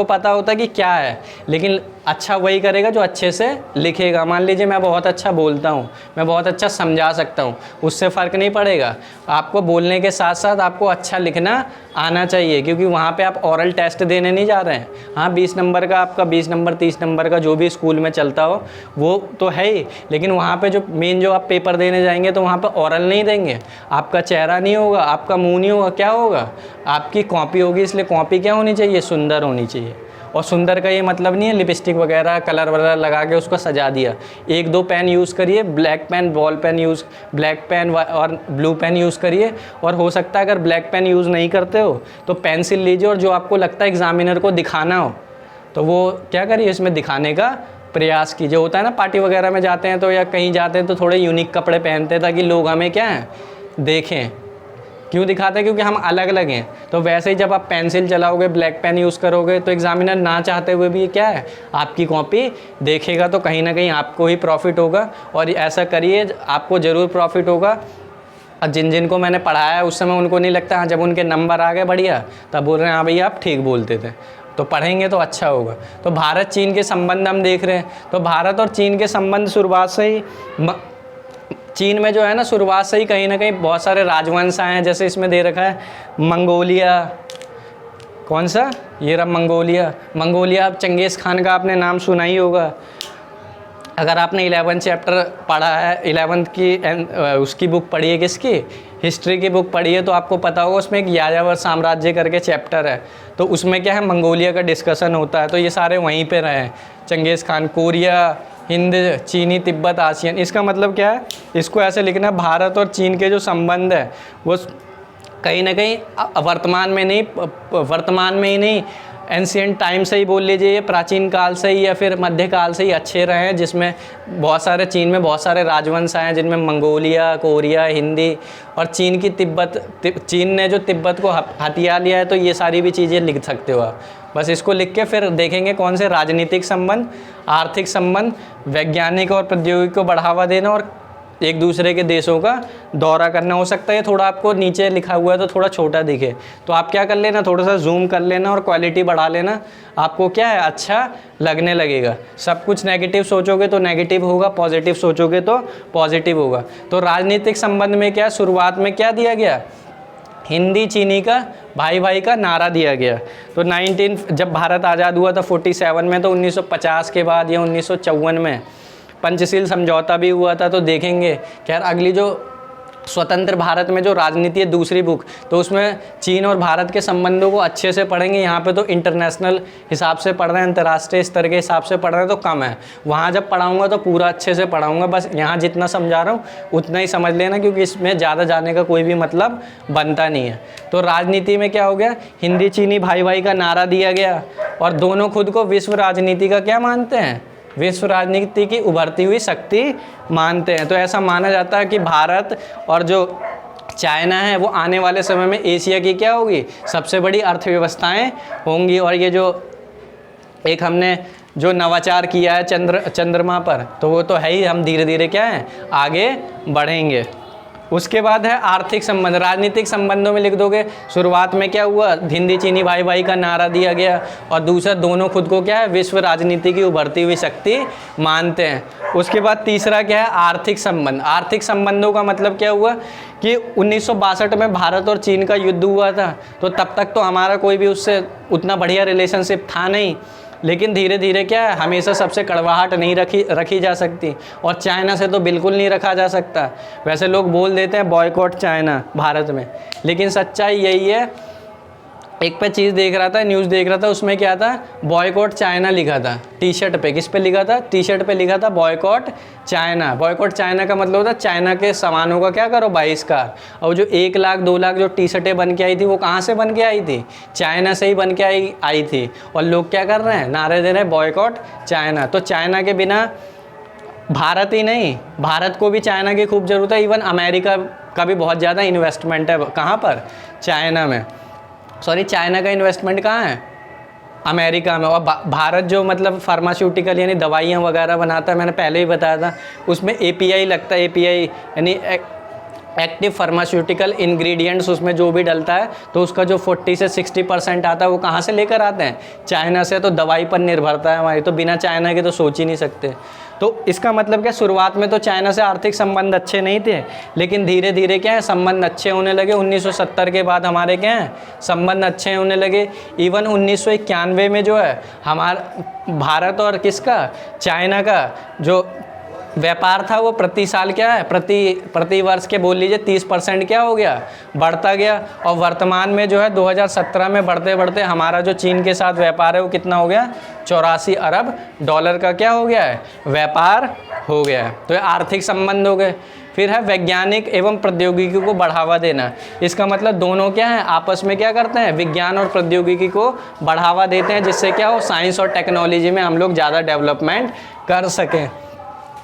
पता होता है कि क्या है, लेकिन अच्छा वही करेगा जो अच्छे से लिखेगा। मान लीजिए मैं बहुत अच्छा बोलता हूँ, मैं बहुत अच्छा समझा सकता हूँ, उससे फ़र्क नहीं पड़ेगा। आपको बोलने के साथ साथ आपको अच्छा लिखना आना चाहिए, क्योंकि वहाँ पे आप ओरल टेस्ट देने नहीं जा रहे हैं। हाँ, 20 नंबर का आपका 20 नंबर 30 नंबर का जो भी स्कूल में चलता हो वो तो है ही, लेकिन वहाँ पे जो मेन जो आप पेपर देने जाएंगे तो वहाँ पे ओरल नहीं देंगे, आपका चेहरा नहीं होगा, आपका मुँह नहीं होगा, क्या होगा, आपकी कॉपी होगी। इसलिए कॉपी क्या होनी चाहिए, सुंदर होनी चाहिए। और सुंदर का ये मतलब नहीं है लिपस्टिक वगैरह कलर वगैरह लगा के उसको सजा दिया। 1-2 पेन यूज़ करिए, black pen, ball pen use, black pen और ब्लू पेन यूज़ करिए। और हो सकता है अगर ब्लैक पेन यूज़ नहीं करते हो तो पेंसिल लीजिए, और जो आपको लगता है एग्ज़ामिनर को दिखाना हो तो वो क्या करिए, इसमें दिखाने का प्रयास कीजिए। होता है ना, पार्टी वगैरह में जाते हैं तो या कहीं जाते हैं तो थोड़े यूनिक कपड़े पहनते हैं ताकि लोग हमें क्या है, देखें। क्यों दिखाते हैं, क्योंकि हम अलग अलग हैं। तो वैसे ही जब आप पेंसिल चलाओगे, ब्लैक पेन यूज़ करोगे, तो एग्जामिनर ना चाहते हुए भी क्या है, आपकी कॉपी देखेगा। तो कहीं ना कहीं आपको ही प्रॉफिट होगा, और ऐसा करिए, आपको ज़रूर प्रॉफिट होगा। और जिन को मैंने पढ़ाया है उस समय उनको नहीं लगता, हाँ, जब उनके नंबर आ गए बढ़िया, तब बोल रहे हैं हाँ भैया आप ठीक बोलते थे। तो पढ़ेंगे तो अच्छा होगा। तो भारत चीन के संबंध हम देख रहे हैं। तो भारत और चीन के संबंध शुरुआत से ही, चीन में जो है ना, शुरुआत से ही कहीं ना कहीं बहुत सारे राजवंश आए हैं। जैसे इसमें दे रखा है मंगोलिया, कौन सा, ये रहा मंगोलिया। अब चंगेज़ खान का आपने नाम सुना ही होगा। अगर आपने 11 चैप्टर पढ़ा है, 11th की उसकी बुक पढ़ी है, किसकी, हिस्ट्री की बुक पढ़ी है, तो आपको पता होगा उसमें एक यायावर साम्राज्य करके चैप्टर है। तो उसमें क्या है, मंगोलिया का डिस्कशन होता है। तो ये सारे वहीं पे रहे हैं, चंगेज़ खान, कोरिया, हिंद, चीनी, तिब्बत, आसियान। इसका मतलब क्या है, इसको ऐसे लिखना, भारत और चीन के जो संबंध है वो कहीं ना कहीं वर्तमान में ही नहीं, एंशिएंट टाइम से ही बोल लीजिए, प्राचीन काल से ही या फिर मध्यकाल से ही अच्छे रहे हैं, जिसमें बहुत सारे, चीन में बहुत सारे राजवंश आए हैं, जिनमें मंगोलिया, कोरिया, हिंदी और चीन की चीन ने जो तिब्बत को हथिया लिया है। तो ये सारी भी चीज़ें लिख सकते हो आप। बस इसको लिख के फिर देखेंगे कौन से राजनीतिक संबंध, आर्थिक संबंध, वैज्ञानिक और प्रौद्योगिकी को बढ़ावा देना, और एक दूसरे के देशों का दौरा करना। हो सकता है थोड़ा आपको नीचे लिखा हुआ है तो थोड़ा छोटा दिखे, तो आप क्या कर लेना, थोड़ा सा जूम कर लेना और क्वालिटी बढ़ा लेना, आपको क्या है, अच्छा लगने लगेगा। सब कुछ नेगेटिव सोचोगे तो नेगेटिव होगा, पॉजिटिव सोचोगे तो पॉजिटिव होगा। तो राजनीतिक संबंध में क्या, शुरुआत में क्या दिया गया, हिंदी चीनी का भाई भाई का नारा दिया गया। तो जब भारत आज़ाद हुआ था 47 में, तो 1950 के बाद या 1954 में पंचशील समझौता भी हुआ था। तो देखेंगे, खैर अगली जो स्वतंत्र भारत में जो राजनीति है दूसरी बुक, तो उसमें चीन और भारत के संबंधों को अच्छे से पढ़ेंगे। यहाँ पे तो इंटरनेशनल हिसाब से पढ़ रहे हैं, अंतर्राष्ट्रीय स्तर के हिसाब से पढ़ रहे हैं तो कम है। वहाँ जब पढ़ाऊँगा तो पूरा अच्छे से पढ़ाऊँगा। बस यहाँ जितना समझा रहा हूँ उतना ही समझ लेना, क्योंकि इसमें ज़्यादा जाने का कोई भी मतलब बनता नहीं है। तो राजनीति में क्या हो गया, हिंदी चीनी भाई भाई का नारा दिया गया और दोनों खुद को विश्व राजनीति का क्या मानते हैं, विश्व राजनीति की उभरती हुई शक्ति मानते हैं। तो ऐसा माना जाता है कि भारत और जो चाइना है वो आने वाले समय में एशिया की क्या होगी, सबसे बड़ी अर्थव्यवस्थाएं होंगी। और ये जो एक हमने जो नवाचार किया है चंद्रमा पर, तो वो तो है ही, हम धीरे धीरे क्या है आगे बढ़ेंगे। उसके बाद है आर्थिक संबंध। राजनीतिक संबंधों में लिख दोगे, शुरुआत में क्या हुआ, हिंदी चीनी भाई भाई का नारा दिया गया और दूसरा दोनों खुद को क्या है विश्व राजनीति की उभरती हुई शक्ति मानते हैं। उसके बाद तीसरा क्या है, आर्थिक संबंध। आर्थिक संबंधों का मतलब क्या हुआ कि 1962 में भारत और चीन का युद्ध हुआ था, तो तब तक तो हमारा कोई भी उससे उतना बढ़िया रिलेशनशिप था नहीं, लेकिन धीरे धीरे क्या है हमेशा सबसे कड़वाहट नहीं रखी जा सकती, और चाइना से तो बिल्कुल नहीं रखा जा सकता। वैसे लोग बोल देते हैं बॉयकॉट चाइना भारत में, लेकिन सच्चाई यही है। एक पे चीज़ देख रहा था, न्यूज़ देख रहा था, उसमें क्या था, बॉयकॉट चाइना लिखा था टी शर्ट पे। किस पे लिखा था, टी शर्ट पे लिखा था बॉयकॉट चाइना। बॉयकॉट चाइना का मतलब होता है चाइना के सामानों का क्या करो, बहिष्कार। और जो 1 लाख 2 लाख जो टी शर्टें बन के आई थी वो कहाँ से बन के आई थी, चाइना से ही बन के आई थी। और लोग क्या कर रहे हैं, नारे दे रहे हैं बॉयकॉट चाइना। तो चाइना के बिना भारत ही नहीं, भारत को भी चाइना की खूब ज़रूरत है। इवन अमेरिका का भी बहुत ज़्यादा इन्वेस्टमेंट है कहाँ पर, चाइना में। सॉरी, चाइना का इन्वेस्टमेंट कहाँ है, अमेरिका में। और भारत जो मतलब फार्मास्यूटिकल यानी दवाइयाँ वगैरह बनाता है, मैंने पहले ही बताया था, उसमें API लगता है। API यानी एक्टिव फार्मास्यूटिकल इंग्रेडिएंट्स, उसमें जो भी डलता है तो उसका जो 40 से 60% आता है वो कहाँ से लेकर आते हैं, चाइना से। तो दवाई पर निर्भरता है हमारी, तो बिना चाइना के तो सोच ही नहीं सकते। तो इसका मतलब क्या, शुरुआत में तो चाइना से आर्थिक संबंध अच्छे नहीं थे, लेकिन धीरे धीरे क्या है संबंध अच्छे होने लगे। 1970 के बाद हमारे क्या है संबंध अच्छे होने लगे। इवन 1991 में जो है हमारा भारत और किसका, चाइना का जो व्यापार था वो प्रति साल क्या है, प्रति वर्ष के बोल लीजिए 30% क्या हो गया, बढ़ता गया। और वर्तमान में जो है 2017 में बढ़ते बढ़ते हमारा जो चीन के साथ व्यापार है वो कितना हो गया, 84 अरब डॉलर का क्या हो गया है, व्यापार हो गया है। तो ये आर्थिक संबंध हो गए। फिर है वैज्ञानिक एवं प्रौद्योगिकी को बढ़ावा देना। इसका मतलब दोनों क्या है, आपस में क्या करते हैं, विज्ञान और प्रौद्योगिकी को बढ़ावा देते हैं, जिससे क्या हो, साइंस और टेक्नोलॉजी में हम लोग ज़्यादा डेवलपमेंट कर सकें।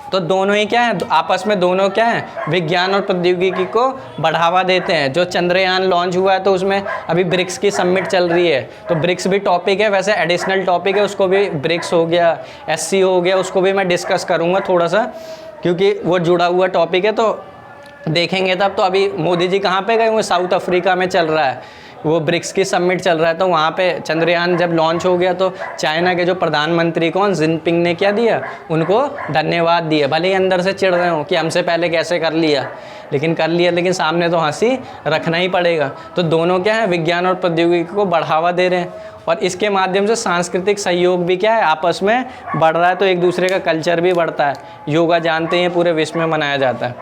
तो दोनों ही क्या है, आपस में दोनों क्या है, विज्ञान और प्रौद्योगिकी को बढ़ावा देते हैं। जो चंद्रयान लॉन्च हुआ है तो उसमें अभी ब्रिक्स की समिट चल रही है, तो ब्रिक्स भी टॉपिक है, वैसे एडिशनल टॉपिक है, उसको भी ब्रिक्स हो गया, SCO हो गया, उसको भी मैं डिस्कस करूँगा थोड़ा सा, क्योंकि वो जुड़ा हुआ टॉपिक है, तो देखेंगे तब। तो अभी मोदी जी कहाँ पे गए हुए, साउथ अफ्रीका में चल रहा है, वो ब्रिक्स की समिट चल रहा है। तो वहाँ पे चंद्रयान जब लॉन्च हो गया तो चाइना के जो प्रधानमंत्री कौन, जिनपिंग ने क्या दिया, उनको धन्यवाद दिया। भले ही अंदर से चिढ़ रहे हो कि हमसे पहले कैसे कर लिया, लेकिन कर लिया, लेकिन सामने तो हंसी रखना ही पड़ेगा। तो दोनों क्या है, विज्ञान और प्रौद्योगिकी को बढ़ावा दे रहे हैं, और इसके माध्यम से सांस्कृतिक सहयोग भी क्या है, आपस में बढ़ रहा है। तो एक दूसरे का कल्चर भी बढ़ता है। योगा जानते हैं पूरे विश्व में मनाया जाता है।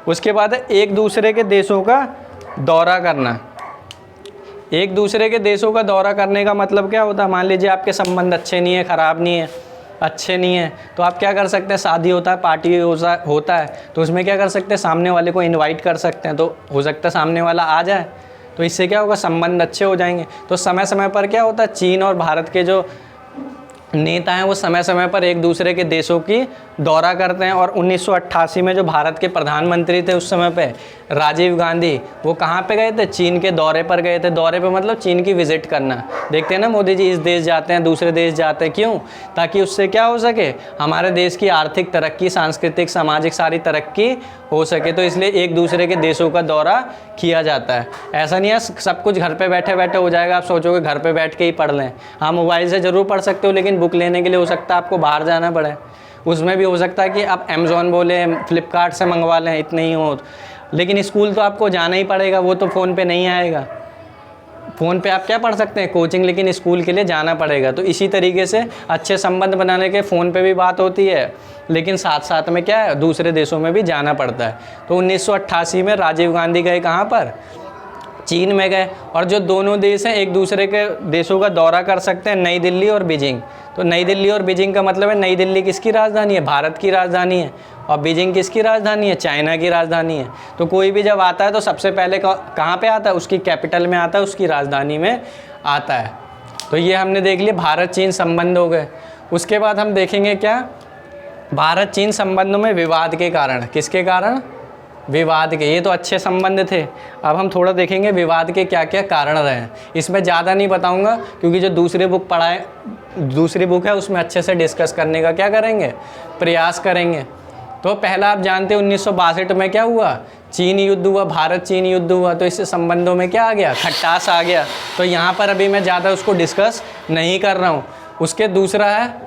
उसके बाद है एक दूसरे के देशों का दौरा करना। एक दूसरे के देशों का दौरा करने का मतलब क्या होता है, मान लीजिए आपके संबंध अच्छे नहीं है, ख़राब नहीं है, अच्छे नहीं है, तो आप क्या कर सकते हैं, शादी होता है, पार्टी होता है, तो उसमें क्या कर सकते हैं, सामने वाले को इनवाइट कर सकते हैं, तो हो सकता है सामने वाला आ जाए, तो इससे क्या होगा, संबंध अच्छे हो जाएंगे। तो समय समय पर क्या होता है, चीन और भारत के जो नेता हैं वो समय समय पर एक दूसरे के देशों की दौरा करते हैं। और 1988 में जो भारत के प्रधानमंत्री थे उस समय पे राजीव गांधी, वो कहाँ पे गए थे, चीन के दौरे पर गए थे। दौरे पे मतलब चीन की विज़िट करना। देखते हैं ना मोदी जी इस देश जाते हैं, दूसरे देश जाते हैं, क्यों, ताकि उससे क्या हो सके, हमारे देश की आर्थिक तरक्की, सांस्कृतिक सामाजिक सारी तरक्की हो सके। तो इसलिए एक दूसरे के देशों का दौरा किया जाता है। ऐसा नहीं है सब कुछ घर पे बैठे बैठे हो जाएगा, आप सोचोगे घर पे बैठ के ही पढ़ लें। हाँ, मोबाइल से ज़रूर पढ़ सकते हो, लेकिन बुक लेने के लिए हो सकता है आपको बाहर जाना पड़े। उसमें भी हो सकता है कि आप अमेज़ॉन बोले, फ्लिपकार्ट से मंगवा लें, इतने ही हो। लेकिन स्कूल तो आपको जाना ही पड़ेगा, वो तो फ़ोन पे नहीं आएगा। फ़ोन पे आप क्या पढ़ सकते हैं कोचिंग, लेकिन स्कूल के लिए जाना पड़ेगा। तो इसी तरीके से अच्छे संबंध बनाने के फ़ोन पे भी बात होती है, लेकिन साथ साथ में क्या है दूसरे देशों में भी जाना पड़ता है। तो 1988 में राजीव गांधी गए कहाँ पर, चीन में गए। और जो दोनों देश हैं एक दूसरे के देशों का दौरा कर सकते हैं, नई दिल्ली और बीजिंग। तो नई दिल्ली और बीजिंग का मतलब है, नई दिल्ली किसकी राजधानी है, भारत की राजधानी है, और बीजिंग किसकी राजधानी है, चाइना की राजधानी है। तो कोई भी जब आता है तो सबसे पहले कहाँ पे आता है, उसकी कैपिटल में आता है, उसकी राजधानी में आता है। तो ये हमने देख लिया भारत चीन संबंध हो गए। उसके बाद हम देखेंगे क्या, भारत चीन संबंधों में विवाद के कारण, किसके कारण, विवाद के। ये तो अच्छे संबंध थे, अब हम थोड़ा देखेंगे विवाद के क्या क्या कारण रहे हैं। इसमें ज़्यादा नहीं बताऊंगा क्योंकि जो दूसरी बुक है उसमें अच्छे से डिस्कस करने का क्या करेंगे, प्रयास करेंगे। तो पहला आप जानते हैं 1962 में क्या हुआ, चीन युद्ध हुआ, भारत चीन युद्ध हुआ। तो इससे संबंधों में क्या आ गया, खटास आ गया। तो यहाँ पर अभी मैं ज़्यादा उसको डिस्कस नहीं कर रहा हूँ। उसके दूसरा है,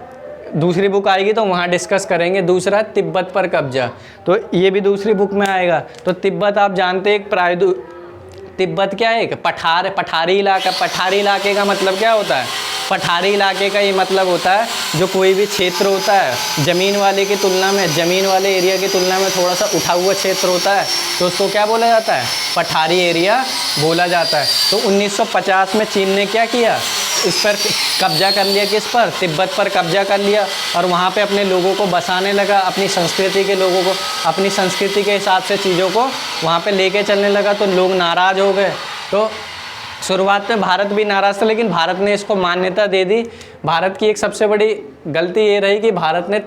दूसरी बुक आएगी तो वहाँ डिस्कस करेंगे। दूसरा तिब्बत पर कब्जा, तो ये भी दूसरी बुक में आएगा। तो तिब्बत आप जानते हैं एक तिब्बत क्या है, एक पठारी इलाका। पठारी इलाके का मतलब क्या होता है, पठारी इलाके का ये मतलब होता है जो कोई भी क्षेत्र होता है ज़मीन वाले की तुलना में, ज़मीन वाले एरिया की तुलना में थोड़ा सा उठा हुआ क्षेत्र होता है, तो उसको क्या बोला जाता है, पठारी एरिया बोला जाता है। तो 1950 में चीन ने क्या किया, इस पर कब्जा कर लिया, किस पर, तिब्बत पर कब्जा कर लिया, और वहाँ पे अपने लोगों को बसाने लगा, अपनी संस्कृति के लोगों को, अपनी संस्कृति के हिसाब से चीज़ों को वहाँ पे लेके चलने लगा। तो लोग नाराज़ हो गए। तो शुरुआत में भारत भी नाराज़ था, लेकिन भारत ने इसको मान्यता दे दी। भारत की एक सबसे बड़ी गलती ये रही कि भारत ने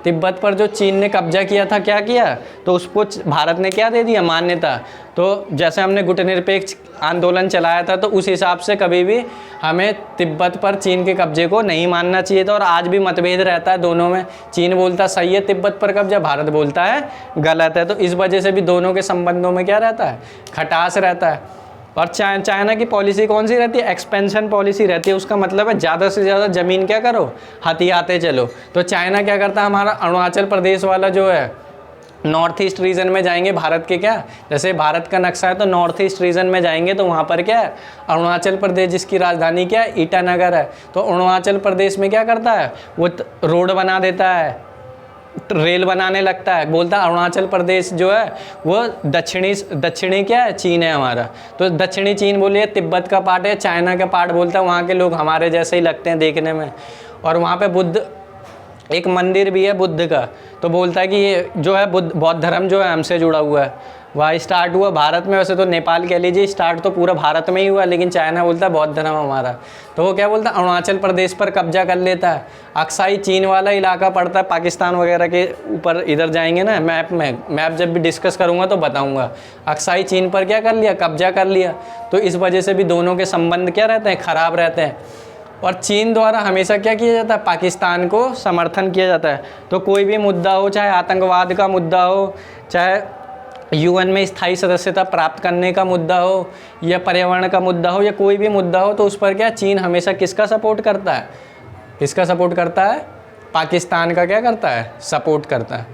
तिब्बत पर जो चीन ने कब्जा किया था, क्या किया, तो उसको भारत ने क्या दे दिया, मान्यता। तो जैसे हमने गुटनिरपेक्ष आंदोलन चलाया था, तो उस हिसाब से कभी भी हमें तिब्बत पर चीन के कब्जे को नहीं मानना चाहिए था। और आज भी मतभेद रहता है दोनों में, चीन बोलता सही है तिब्बत पर कब्जा, भारत बोलता है गलत है। तो इस वजह से भी दोनों के संबंधों में क्या रहता है, खटास रहता है। और चाइना की पॉलिसी कौन सी रहती है, एक्सपेंशन पॉलिसी रहती है। उसका मतलब है ज़्यादा से ज़्यादा ज़मीन क्या करो, हथियाते चलो। तो चाइना क्या करता है, हमारा अरुणाचल प्रदेश वाला जो है नॉर्थ ईस्ट रीजन में जाएंगे भारत के, क्या जैसे भारत का नक्शा है तो नॉर्थ ईस्ट रीजन में जाएंगे तो वहाँ पर क्या है, अरुणाचल प्रदेश जिसकी राजधानी क्या है, ईटानगर है। तो अरुणाचल प्रदेश में क्या करता है, वो रोड बना देता है, रेल बनाने लगता है, बोलता है अरुणाचल प्रदेश जो है वो दक्षिणी क्या है, चीन है हमारा। तो दक्षिणी चीन बोलिए तिब्बत का पार्ट है, चाइना का पार्ट बोलता है। वहाँ के लोग हमारे जैसे ही लगते हैं देखने में। और वहाँ पे बुद्ध, एक मंदिर भी है बुद्ध का, तो बोलता है कि ये जो है बौद्ध धर्म जो है हमसे जुड़ा हुआ है। वहाँ स्टार्ट हुआ भारत में, वैसे तो नेपाल कह लीजिए स्टार्ट तो पूरा भारत में ही हुआ, लेकिन चाइना बोलता है बौद्ध धर्म हमारा। तो वो क्या बोलता है, अरुणाचल प्रदेश पर कब्जा कर लेता है। अक्साई चीन वाला इलाका पड़ता है पाकिस्तान वगैरह के ऊपर, इधर जाएंगे ना मैप जब भी डिस्कस करूँगा तो बताऊँगा। अक्साई चीन पर क्या कर लिया, कब्जा कर लिया। तो इस वजह से भी दोनों के संबंध क्या रहते हैं, ख़राब रहते हैं। और चीन द्वारा हमेशा क्या किया जाता है, पाकिस्तान को समर्थन किया जाता है। तो कोई भी मुद्दा हो, चाहे आतंकवाद का मुद्दा हो, चाहे यूएन में स्थायी सदस्यता प्राप्त करने का मुद्दा हो, या पर्यावरण का मुद्दा हो, या कोई भी मुद्दा हो, तो उस पर क्या चीन हमेशा किसका सपोर्ट करता है, किसका सपोर्ट करता है, पाकिस्तान का क्या करता है, सपोर्ट करता है।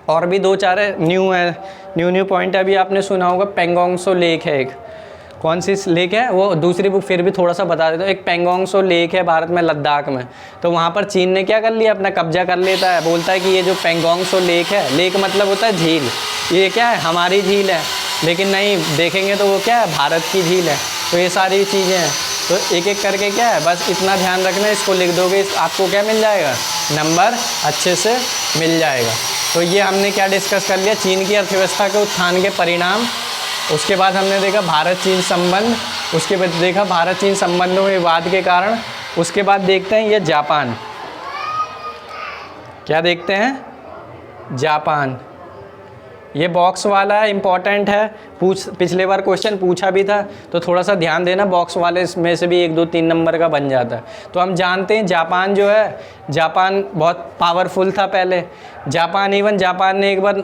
और भी दो चार न्यू पॉइंट है। अभी आपने सुना होगा पेंगोंग सो लेक है, एक कौन सी लेक है, वो दूसरी बुक फिर भी थोड़ा सा बता देता हूँ। एक पेंगोंग सो लेक है भारत में, लद्दाख में। तो वहाँ पर चीन ने क्या कर लिया, अपना कब्जा कर लेता है। बोलता है कि ये जो पेंगोंग सो लेक है, लेक मतलब होता है झील, ये क्या है, हमारी झील है। लेकिन नहीं, देखेंगे तो वो क्या है, भारत की झील है। तो ये सारी चीज़ें हैं। तो एक एक करके क्या है, बस इतना ध्यान रखना, इसको लिख दोगे आपको क्या मिल जाएगा, नंबर अच्छे से मिल जाएगा। तो ये हमने क्या डिस्कस कर लिया, चीन की अर्थव्यवस्था के उत्थान के परिणाम। उसके बाद हमने देखा भारत चीन संबंध, उसके बाद देखा भारत चीन संबंधों में विवाद के कारण। उसके बाद देखते हैं ये जापान, क्या देखते हैं, जापान। ये बॉक्स वाला इम्पॉर्टेंट है, पिछले बार क्वेश्चन पूछा भी था, तो थोड़ा सा ध्यान देना, बॉक्स वाले में से भी 1 2 3 नंबर का बन जाता है। तो हम जानते हैं जापान जो है, जापान बहुत पावरफुल था पहले। जापान ने एक बार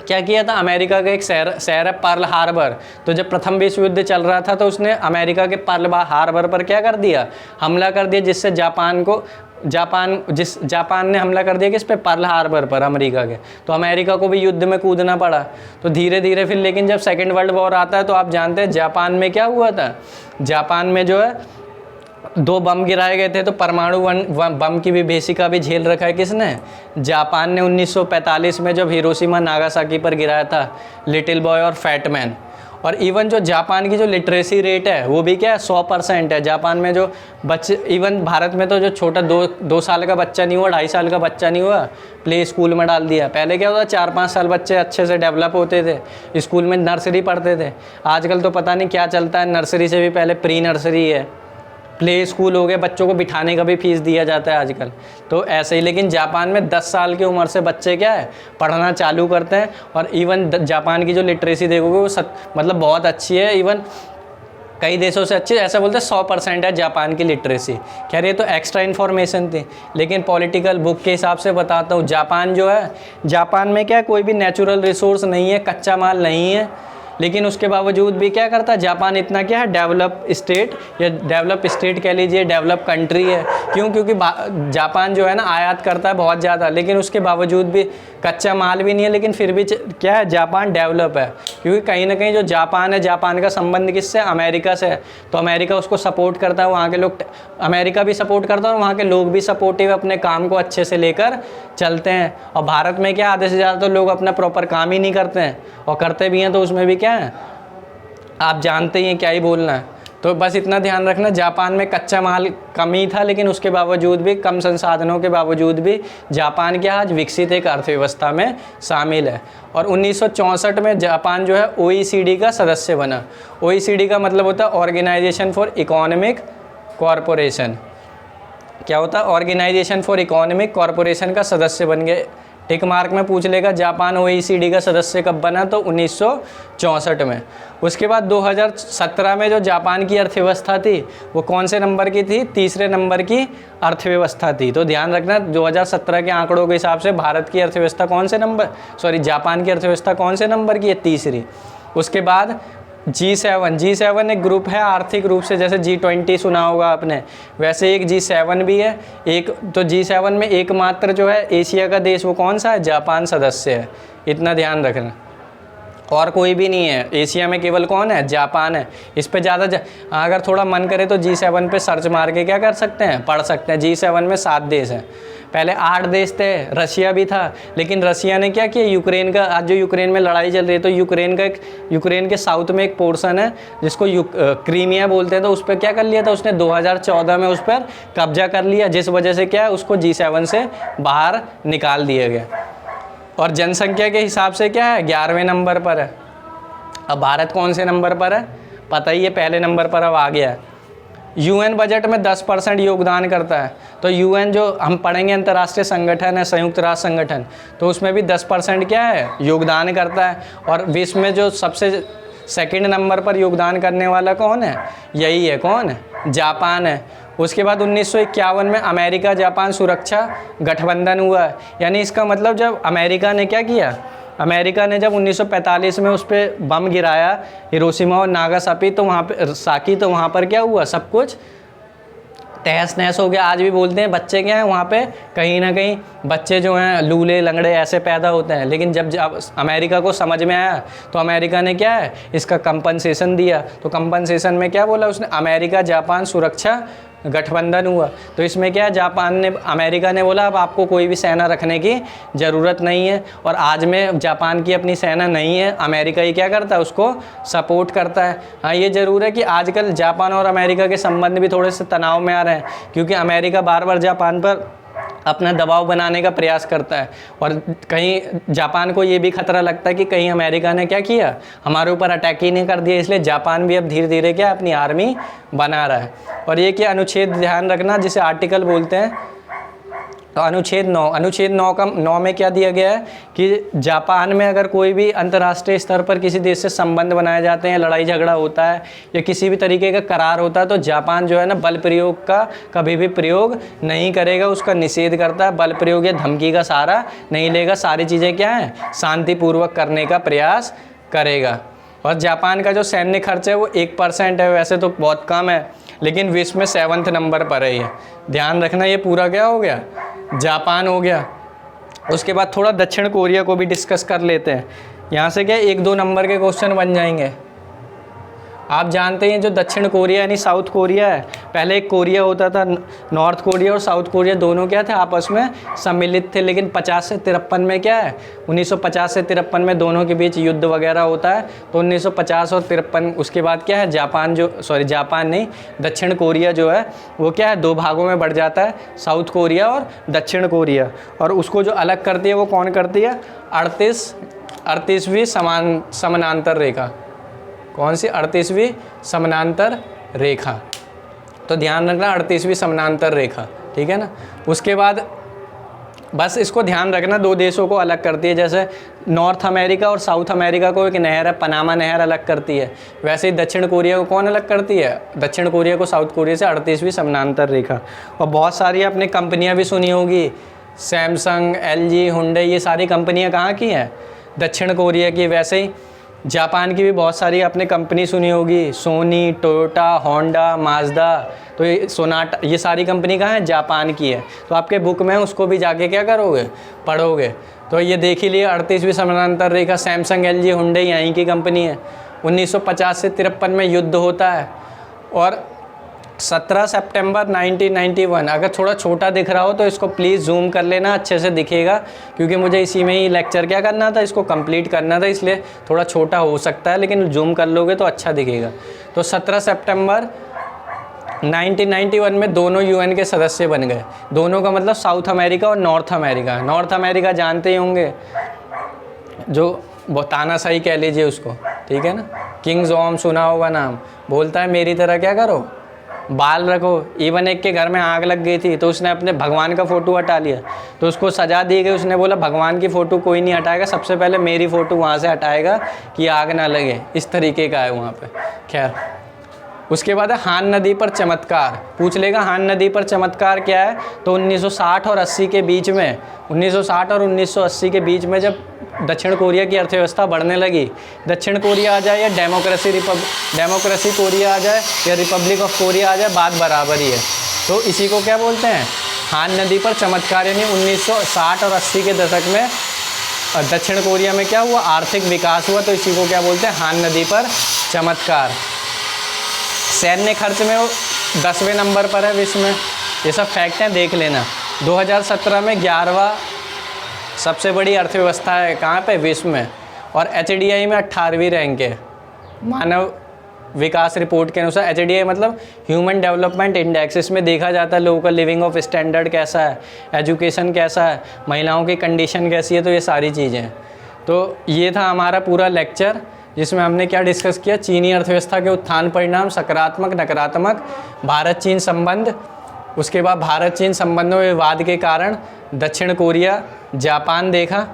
क्या किया था, अमेरिका का एक शहर है पर्ल हार्बर। तो जब प्रथम विश्व युद्ध चल रहा था तो उसने अमेरिका के पर्ल हार्बर पर क्या कर दिया, हमला कर दिया, जिससे जापान को जापान ने हमला कर दिया कि इस पे पर्ल हार्बर पर अमेरिका के, तो अमेरिका को भी युद्ध में कूदना पड़ा। तो धीरे धीरे फिर लेकिन जब सेकेंड वर्ल्ड वॉर आता है तो आप जानते हैं जापान में क्या हुआ था। जापान में जो है 2 बम गिराए गए थे, तो परमाणु बम की भी भेसिका भी झेल रखा है किसने, जापान ने। 1945 में जब हिरोशिमा नागासाकी पर गिराया था लिटिल बॉय और फैट मैन। और इवन जो जापान की जो लिटरेसी रेट है वो भी क्या है 100% है। जापान में जो बच्चे, इवन भारत में तो जो छोटा 2 साल का बच्चा नहीं हुआ, 2.5 साल का बच्चा नहीं हुआ, प्ले स्कूल में डाल दिया। पहले क्या होता 4-5 साल बच्चे अच्छे से डेवलप होते थे, स्कूल में नर्सरी पढ़ते थे। आजकल तो पता नहीं क्या चलता है, नर्सरी से भी पहले प्री नर्सरी है, प्ले स्कूल हो गए, बच्चों को बिठाने का भी फीस दिया जाता है आजकल। तो ऐसे ही लेकिन जापान में 10 साल की उम्र से बच्चे क्या है पढ़ना चालू करते हैं। और इवन जापान की जो लिटरेसी देखोगे वो मतलब बहुत अच्छी है, इवन कई देशों से अच्छी, ऐसा बोलते हैं 100% है जापान की लिटरेसी। खैर ये तो एक्स्ट्रा इन्फॉर्मेशन थी, लेकिन पॉलिटिकल बुक के हिसाब से बताता हूँ। जापान जो है, जापान में क्या कोई भी नेचुरल रिसोर्स नहीं है, कच्चा माल नहीं है, लेकिन उसके बावजूद भी क्या करता है जापान इतना क्या है डेवलप स्टेट, या डेवलप स्टेट कह लीजिए, डेवलप कंट्री है। क्यों? क्योंकि जापान जो है ना आयात करता है बहुत ज़्यादा, लेकिन उसके बावजूद भी कच्चा माल भी नहीं है, लेकिन फिर भी क्या है जापान डेवलप है। क्योंकि कहीं ना कहीं जो जापान है, जापान का संबंध किससे, अमेरिका से है, तो अमेरिका उसको सपोर्ट करता है, वहाँ के लोग, अमेरिका भी सपोर्ट करता है और वहाँ के लोग भी सपोर्टिव अपने काम को अच्छे से लेकर चलते हैं। और भारत में क्या आधे से ज़्यादा तो लोग अपना प्रॉपर काम ही नहीं करते हैं, और करते भी हैं तो उसमें भी क्या है आप जानते ही हैं, क्या ही बोलना है। तो बस इतना ध्यान रखना, जापान में कच्चा माल कम ही था, लेकिन उसके बावजूद भी, कम संसाधनों के बावजूद भी जापान क्या आज विकसित एक अर्थव्यवस्था में शामिल है। और 1964 में जापान जो है OECD का सदस्य बना। OECD का मतलब होता है ऑर्गेनाइजेशन फॉर इकोनॉमिक कॉरपोरेशन। क्या होता है? ऑर्गेनाइजेशन फॉर इकोनॉमिक कॉरपोरेशन का सदस्य बन गए। टिक मार्क में पूछ लेगा जापान OECD का सदस्य कब बना, तो 1964 में। उसके बाद 2017 में जो जापान की अर्थव्यवस्था थी वो कौन से नंबर की थी? तीसरे नंबर की अर्थव्यवस्था थी। तो ध्यान रखना 2017 के आंकड़ों के हिसाब से भारत की अर्थव्यवस्था कौन से नंबर, जापान की अर्थव्यवस्था कौन से नंबर की है? तीसरी। उसके बाद G7 एक ग्रुप है आर्थिक रूप से, जैसे G20 सुना होगा आपने, वैसे एक G7 भी है। एक तो G7 में एकमात्र जो है एशिया का देश वो कौन सा है? जापान सदस्य है। इतना ध्यान रखना, और कोई भी नहीं है एशिया में, केवल कौन है? जापान है। इस पे ज़्यादा अगर थोड़ा मन करे तो G7 पे सर्च मार के क्या कर सकते हैं, पढ़ सकते हैं। G7 में 7 देश हैं। पहले 8 देश थे, रशिया भी था, लेकिन रशिया ने क्या किया, यूक्रेन का, आज जो यूक्रेन में लड़ाई चल रही है, तो यूक्रेन के साउथ में एक पोर्शन है जिसको क्रीमिया बोलते हैं, तो उस पर क्या कर लिया था उसने 2014 में उस पर कब्जा कर लिया, जिस वजह से क्या है उसको G7 से बाहर निकाल दिया गया। और जनसंख्या के हिसाब से क्या है 11वें नंबर पर है। अब भारत कौन से नंबर पर है? पता ही है, पहले नंबर पर अब आ गया है। UN बजट में 10% योगदान करता है। तो UN जो हम पढ़ेंगे अंतर्राष्ट्रीय संगठन है, संयुक्त राष्ट्र संगठन, तो उसमें भी 10% क्या है योगदान करता है। और विश्व में जो सबसे सेकंड नंबर पर योगदान करने वाला कौन है? यही है, कौन है? जापान है। उसके बाद 1951 में अमेरिका जापान सुरक्षा गठबंधन हुआ है। यानी इसका मतलब जब अमेरिका ने क्या किया, अमेरिका ने जब 1945 में उस पर बम गिराया हिरोशिमा और नागासाकी, तो वहाँ पर क्या हुआ, सब कुछ तहस नहस हो गया। आज भी बोलते हैं बच्चे क्या हैं वहाँ पे, कहीं ना कहीं बच्चे जो हैं लूले लंगड़े ऐसे पैदा होते हैं। लेकिन जब अमेरिका को समझ में आया तो अमेरिका ने क्या है इसका कंपनसेशन दिया। तो कंपनसेशन में क्या बोला उसने, अमेरिका जापान सुरक्षा गठबंधन हुआ। तो इसमें क्या है अमेरिका ने बोला अब आपको कोई भी सेना रखने की ज़रूरत नहीं है। और आज में जापान की अपनी सेना नहीं है, अमेरिका ही क्या करता है उसको सपोर्ट करता है। हाँ ये ज़रूर है कि आजकल जापान और अमेरिका के संबंध भी थोड़े से तनाव में आ रहे हैं, क्योंकि अमेरिका बार बार जापान पर अपना दबाव बनाने का प्रयास करता है। और कहीं जापान को ये भी खतरा लगता है कि कहीं अमेरिका ने क्या किया, हमारे ऊपर अटैक ही नहीं कर दिया। इसलिए जापान भी अब धीरे धीरे क्या अपनी आर्मी बना रहा है। और ये क्या अनुच्छेद ध्यान रखना जिसे आर्टिकल बोलते हैं, तो अनुच्छेद 9 में क्या दिया गया है कि जापान में अगर कोई भी अंतर्राष्ट्रीय स्तर पर किसी देश से संबंध बनाए जाते हैं, लड़ाई झगड़ा होता है या किसी भी तरीके का करार होता है, तो जापान जो है ना बल प्रयोग का कभी भी प्रयोग नहीं करेगा, उसका निषेध करता है। बल प्रयोग या धमकी का सहारा नहीं लेगा। सारी चीज़ें क्या हैं शांतिपूर्वक करने का प्रयास करेगा। और जापान का जो सैन्य खर्च है वो 1% है, वैसे तो बहुत कम है, लेकिन विश्व में 7वें नंबर पर है ये। ध्यान रखना, ये पूरा क्या हो गया, जापान हो गया। उसके बाद थोड़ा दक्षिण कोरिया को भी डिस्कस कर लेते हैं। यहाँ से क्या 1-2 नंबर के क्वेश्चन बन जाएंगे। आप जानते हैं जो दक्षिण कोरिया यानी साउथ कोरिया है, पहले एक कोरिया होता था, नॉर्थ कोरिया और साउथ कोरिया दोनों क्या थे, आपस में सम्मिलित थे। लेकिन 50 से 53 में क्या है, 1950 से 53 में दोनों के बीच युद्ध वगैरह होता है। तो 1950 और 53 उसके बाद क्या है, जापान नहीं, दक्षिण कोरिया जो है वो क्या है 2 भागों में बढ़ जाता है, साउथ कोरिया और दक्षिण कोरिया। और उसको जो अलग करती है वो कौन करती है, 38वीं समानांतर रेखा। कौन सी, 38वीं समानांतर रेखा। तो ध्यान रखना 38वीं समानांतर रेखा, ठीक है ना। उसके बाद बस इसको ध्यान रखना, 2 देशों को अलग करती है। जैसे नॉर्थ अमेरिका और साउथ अमेरिका को एक नहर है, पनामा नहर अलग करती है, वैसे ही दक्षिण कोरिया को कौन अलग करती है, दक्षिण कोरिया को साउथ कोरिया से 38वीं समानांतर रेखा। और बहुत सारी आपने कंपनियाँ भी सुनी होगी, सैमसंग, LG, हुंडई, ये सारी कंपनियाँ कहाँ की हैं, दक्षिण कोरिया की। वैसे ही जापान की भी बहुत सारी आपने कंपनी सुनी होगी, सोनी, टोयोटा, होंडा, माज़दा। तो ये सोनाटा, ये सारी कंपनी कहाँ है, जापान की है। तो आपके बुक में उसको भी जाके क्या करोगे, पढ़ोगे। तो ये देख ही लिए 38वीं समानांतर रेखा, सैमसंग, LG, हुंडई यहीं की कंपनी है। 1950 से 53 में युद्ध होता है और 17 सितंबर 1991। अगर थोड़ा छोटा दिख रहा हो तो इसको प्लीज़ जूम कर लेना, अच्छे से दिखेगा, क्योंकि मुझे इसी में ही लेक्चर क्या करना था, इसको कंप्लीट करना था, इसलिए थोड़ा छोटा हो सकता है, लेकिन जूम कर लोगे तो अच्छा दिखेगा। तो 17 सितंबर 1991 में दोनों UN के सदस्य बन गए। दोनों का मतलब साउथ अमेरिका और नॉर्थ अमेरिका। नॉर्थ अमेरिका जानते ही होंगे, जो तानाशाही कह लीजिए उसको, ठीक है ना। किंग जोम सुना होगा नाम, बोलता है मेरी तरह क्या करो, बाल रखो। इवन एक के घर में आग लग गई थी तो उसने अपने भगवान का फ़ोटो हटा लिया, तो उसको सज़ा दी गई। उसने बोला भगवान की फ़ोटो कोई नहीं हटाएगा, सबसे पहले मेरी फ़ोटो वहाँ से हटाएगा कि आग ना लगे। इस तरीके का है वहाँ पे। खैर, उसके बाद है हान नदी पर चमत्कार। पूछ लेगा हान नदी पर चमत्कार क्या है। तो 1960 और 80 के बीच में, 1960 और 1980 के बीच में जब दक्षिण कोरिया की अर्थव्यवस्था बढ़ने लगी, दक्षिण कोरिया आ जाए या डेमोक्रेसी कोरिया आ जाए या रिपब्लिक ऑफ कोरिया आ जाए, बात बराबर ही है। तो इसी को क्या बोलते हैं, हान नदी पर चमत्कार। यानी 1960 और 80 के दशक में दक्षिण कोरिया में क्या हुआ, आर्थिक विकास हुआ, तो इसी को क्या बोलते हैं, हान नदी पर चमत्कार। सैन्य खर्च में वो 10वें नंबर पर है विश्व में। ये सब फैक्ट हैं, देख लेना। 2017 में 11वां सबसे बड़ी अर्थव्यवस्था है कहाँ पे, विश्व में। और HDI में 18वीं रैंक है मानव विकास रिपोर्ट के अनुसार। HDI मतलब ह्यूमन डेवलपमेंट इंडेक्स। इसमें देखा जाता है लोगों का लिविंग ऑफ स्टैंडर्ड कैसा है, एजुकेशन कैसा है, महिलाओं की कंडीशन कैसी है, तो ये सारी चीज़ें। तो ये था हमारा पूरा लेक्चर, जिसमें हमने क्या डिस्कस किया, चीनी अर्थव्यवस्था के उत्थान परिणाम, सकारात्मक नकारात्मक, भारत चीन संबंध, उसके बाद भारत चीन संबंधों में विवाद के कारण दक्षिण कोरिया, जापान देखा।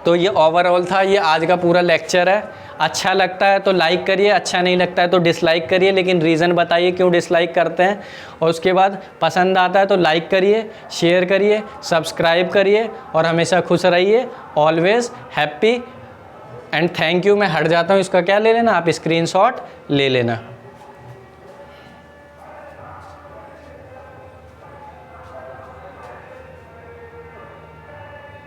तो ये ओवरऑल था, ये आज का पूरा लेक्चर है। अच्छा लगता है तो लाइक करिए, अच्छा नहीं लगता है तो डिसलाइक करिए, लेकिन रीज़न बताइए क्यों डिसलाइक करते हैं। और उसके बाद पसंद आता है तो लाइक करिए, शेयर करिए, सब्सक्राइब करिए और हमेशा खुश रहिए। Always happy and thank you. मैं हट जाता हूँ, इसका क्या ले लेना आप, स्क्रीनशॉट ले लेना।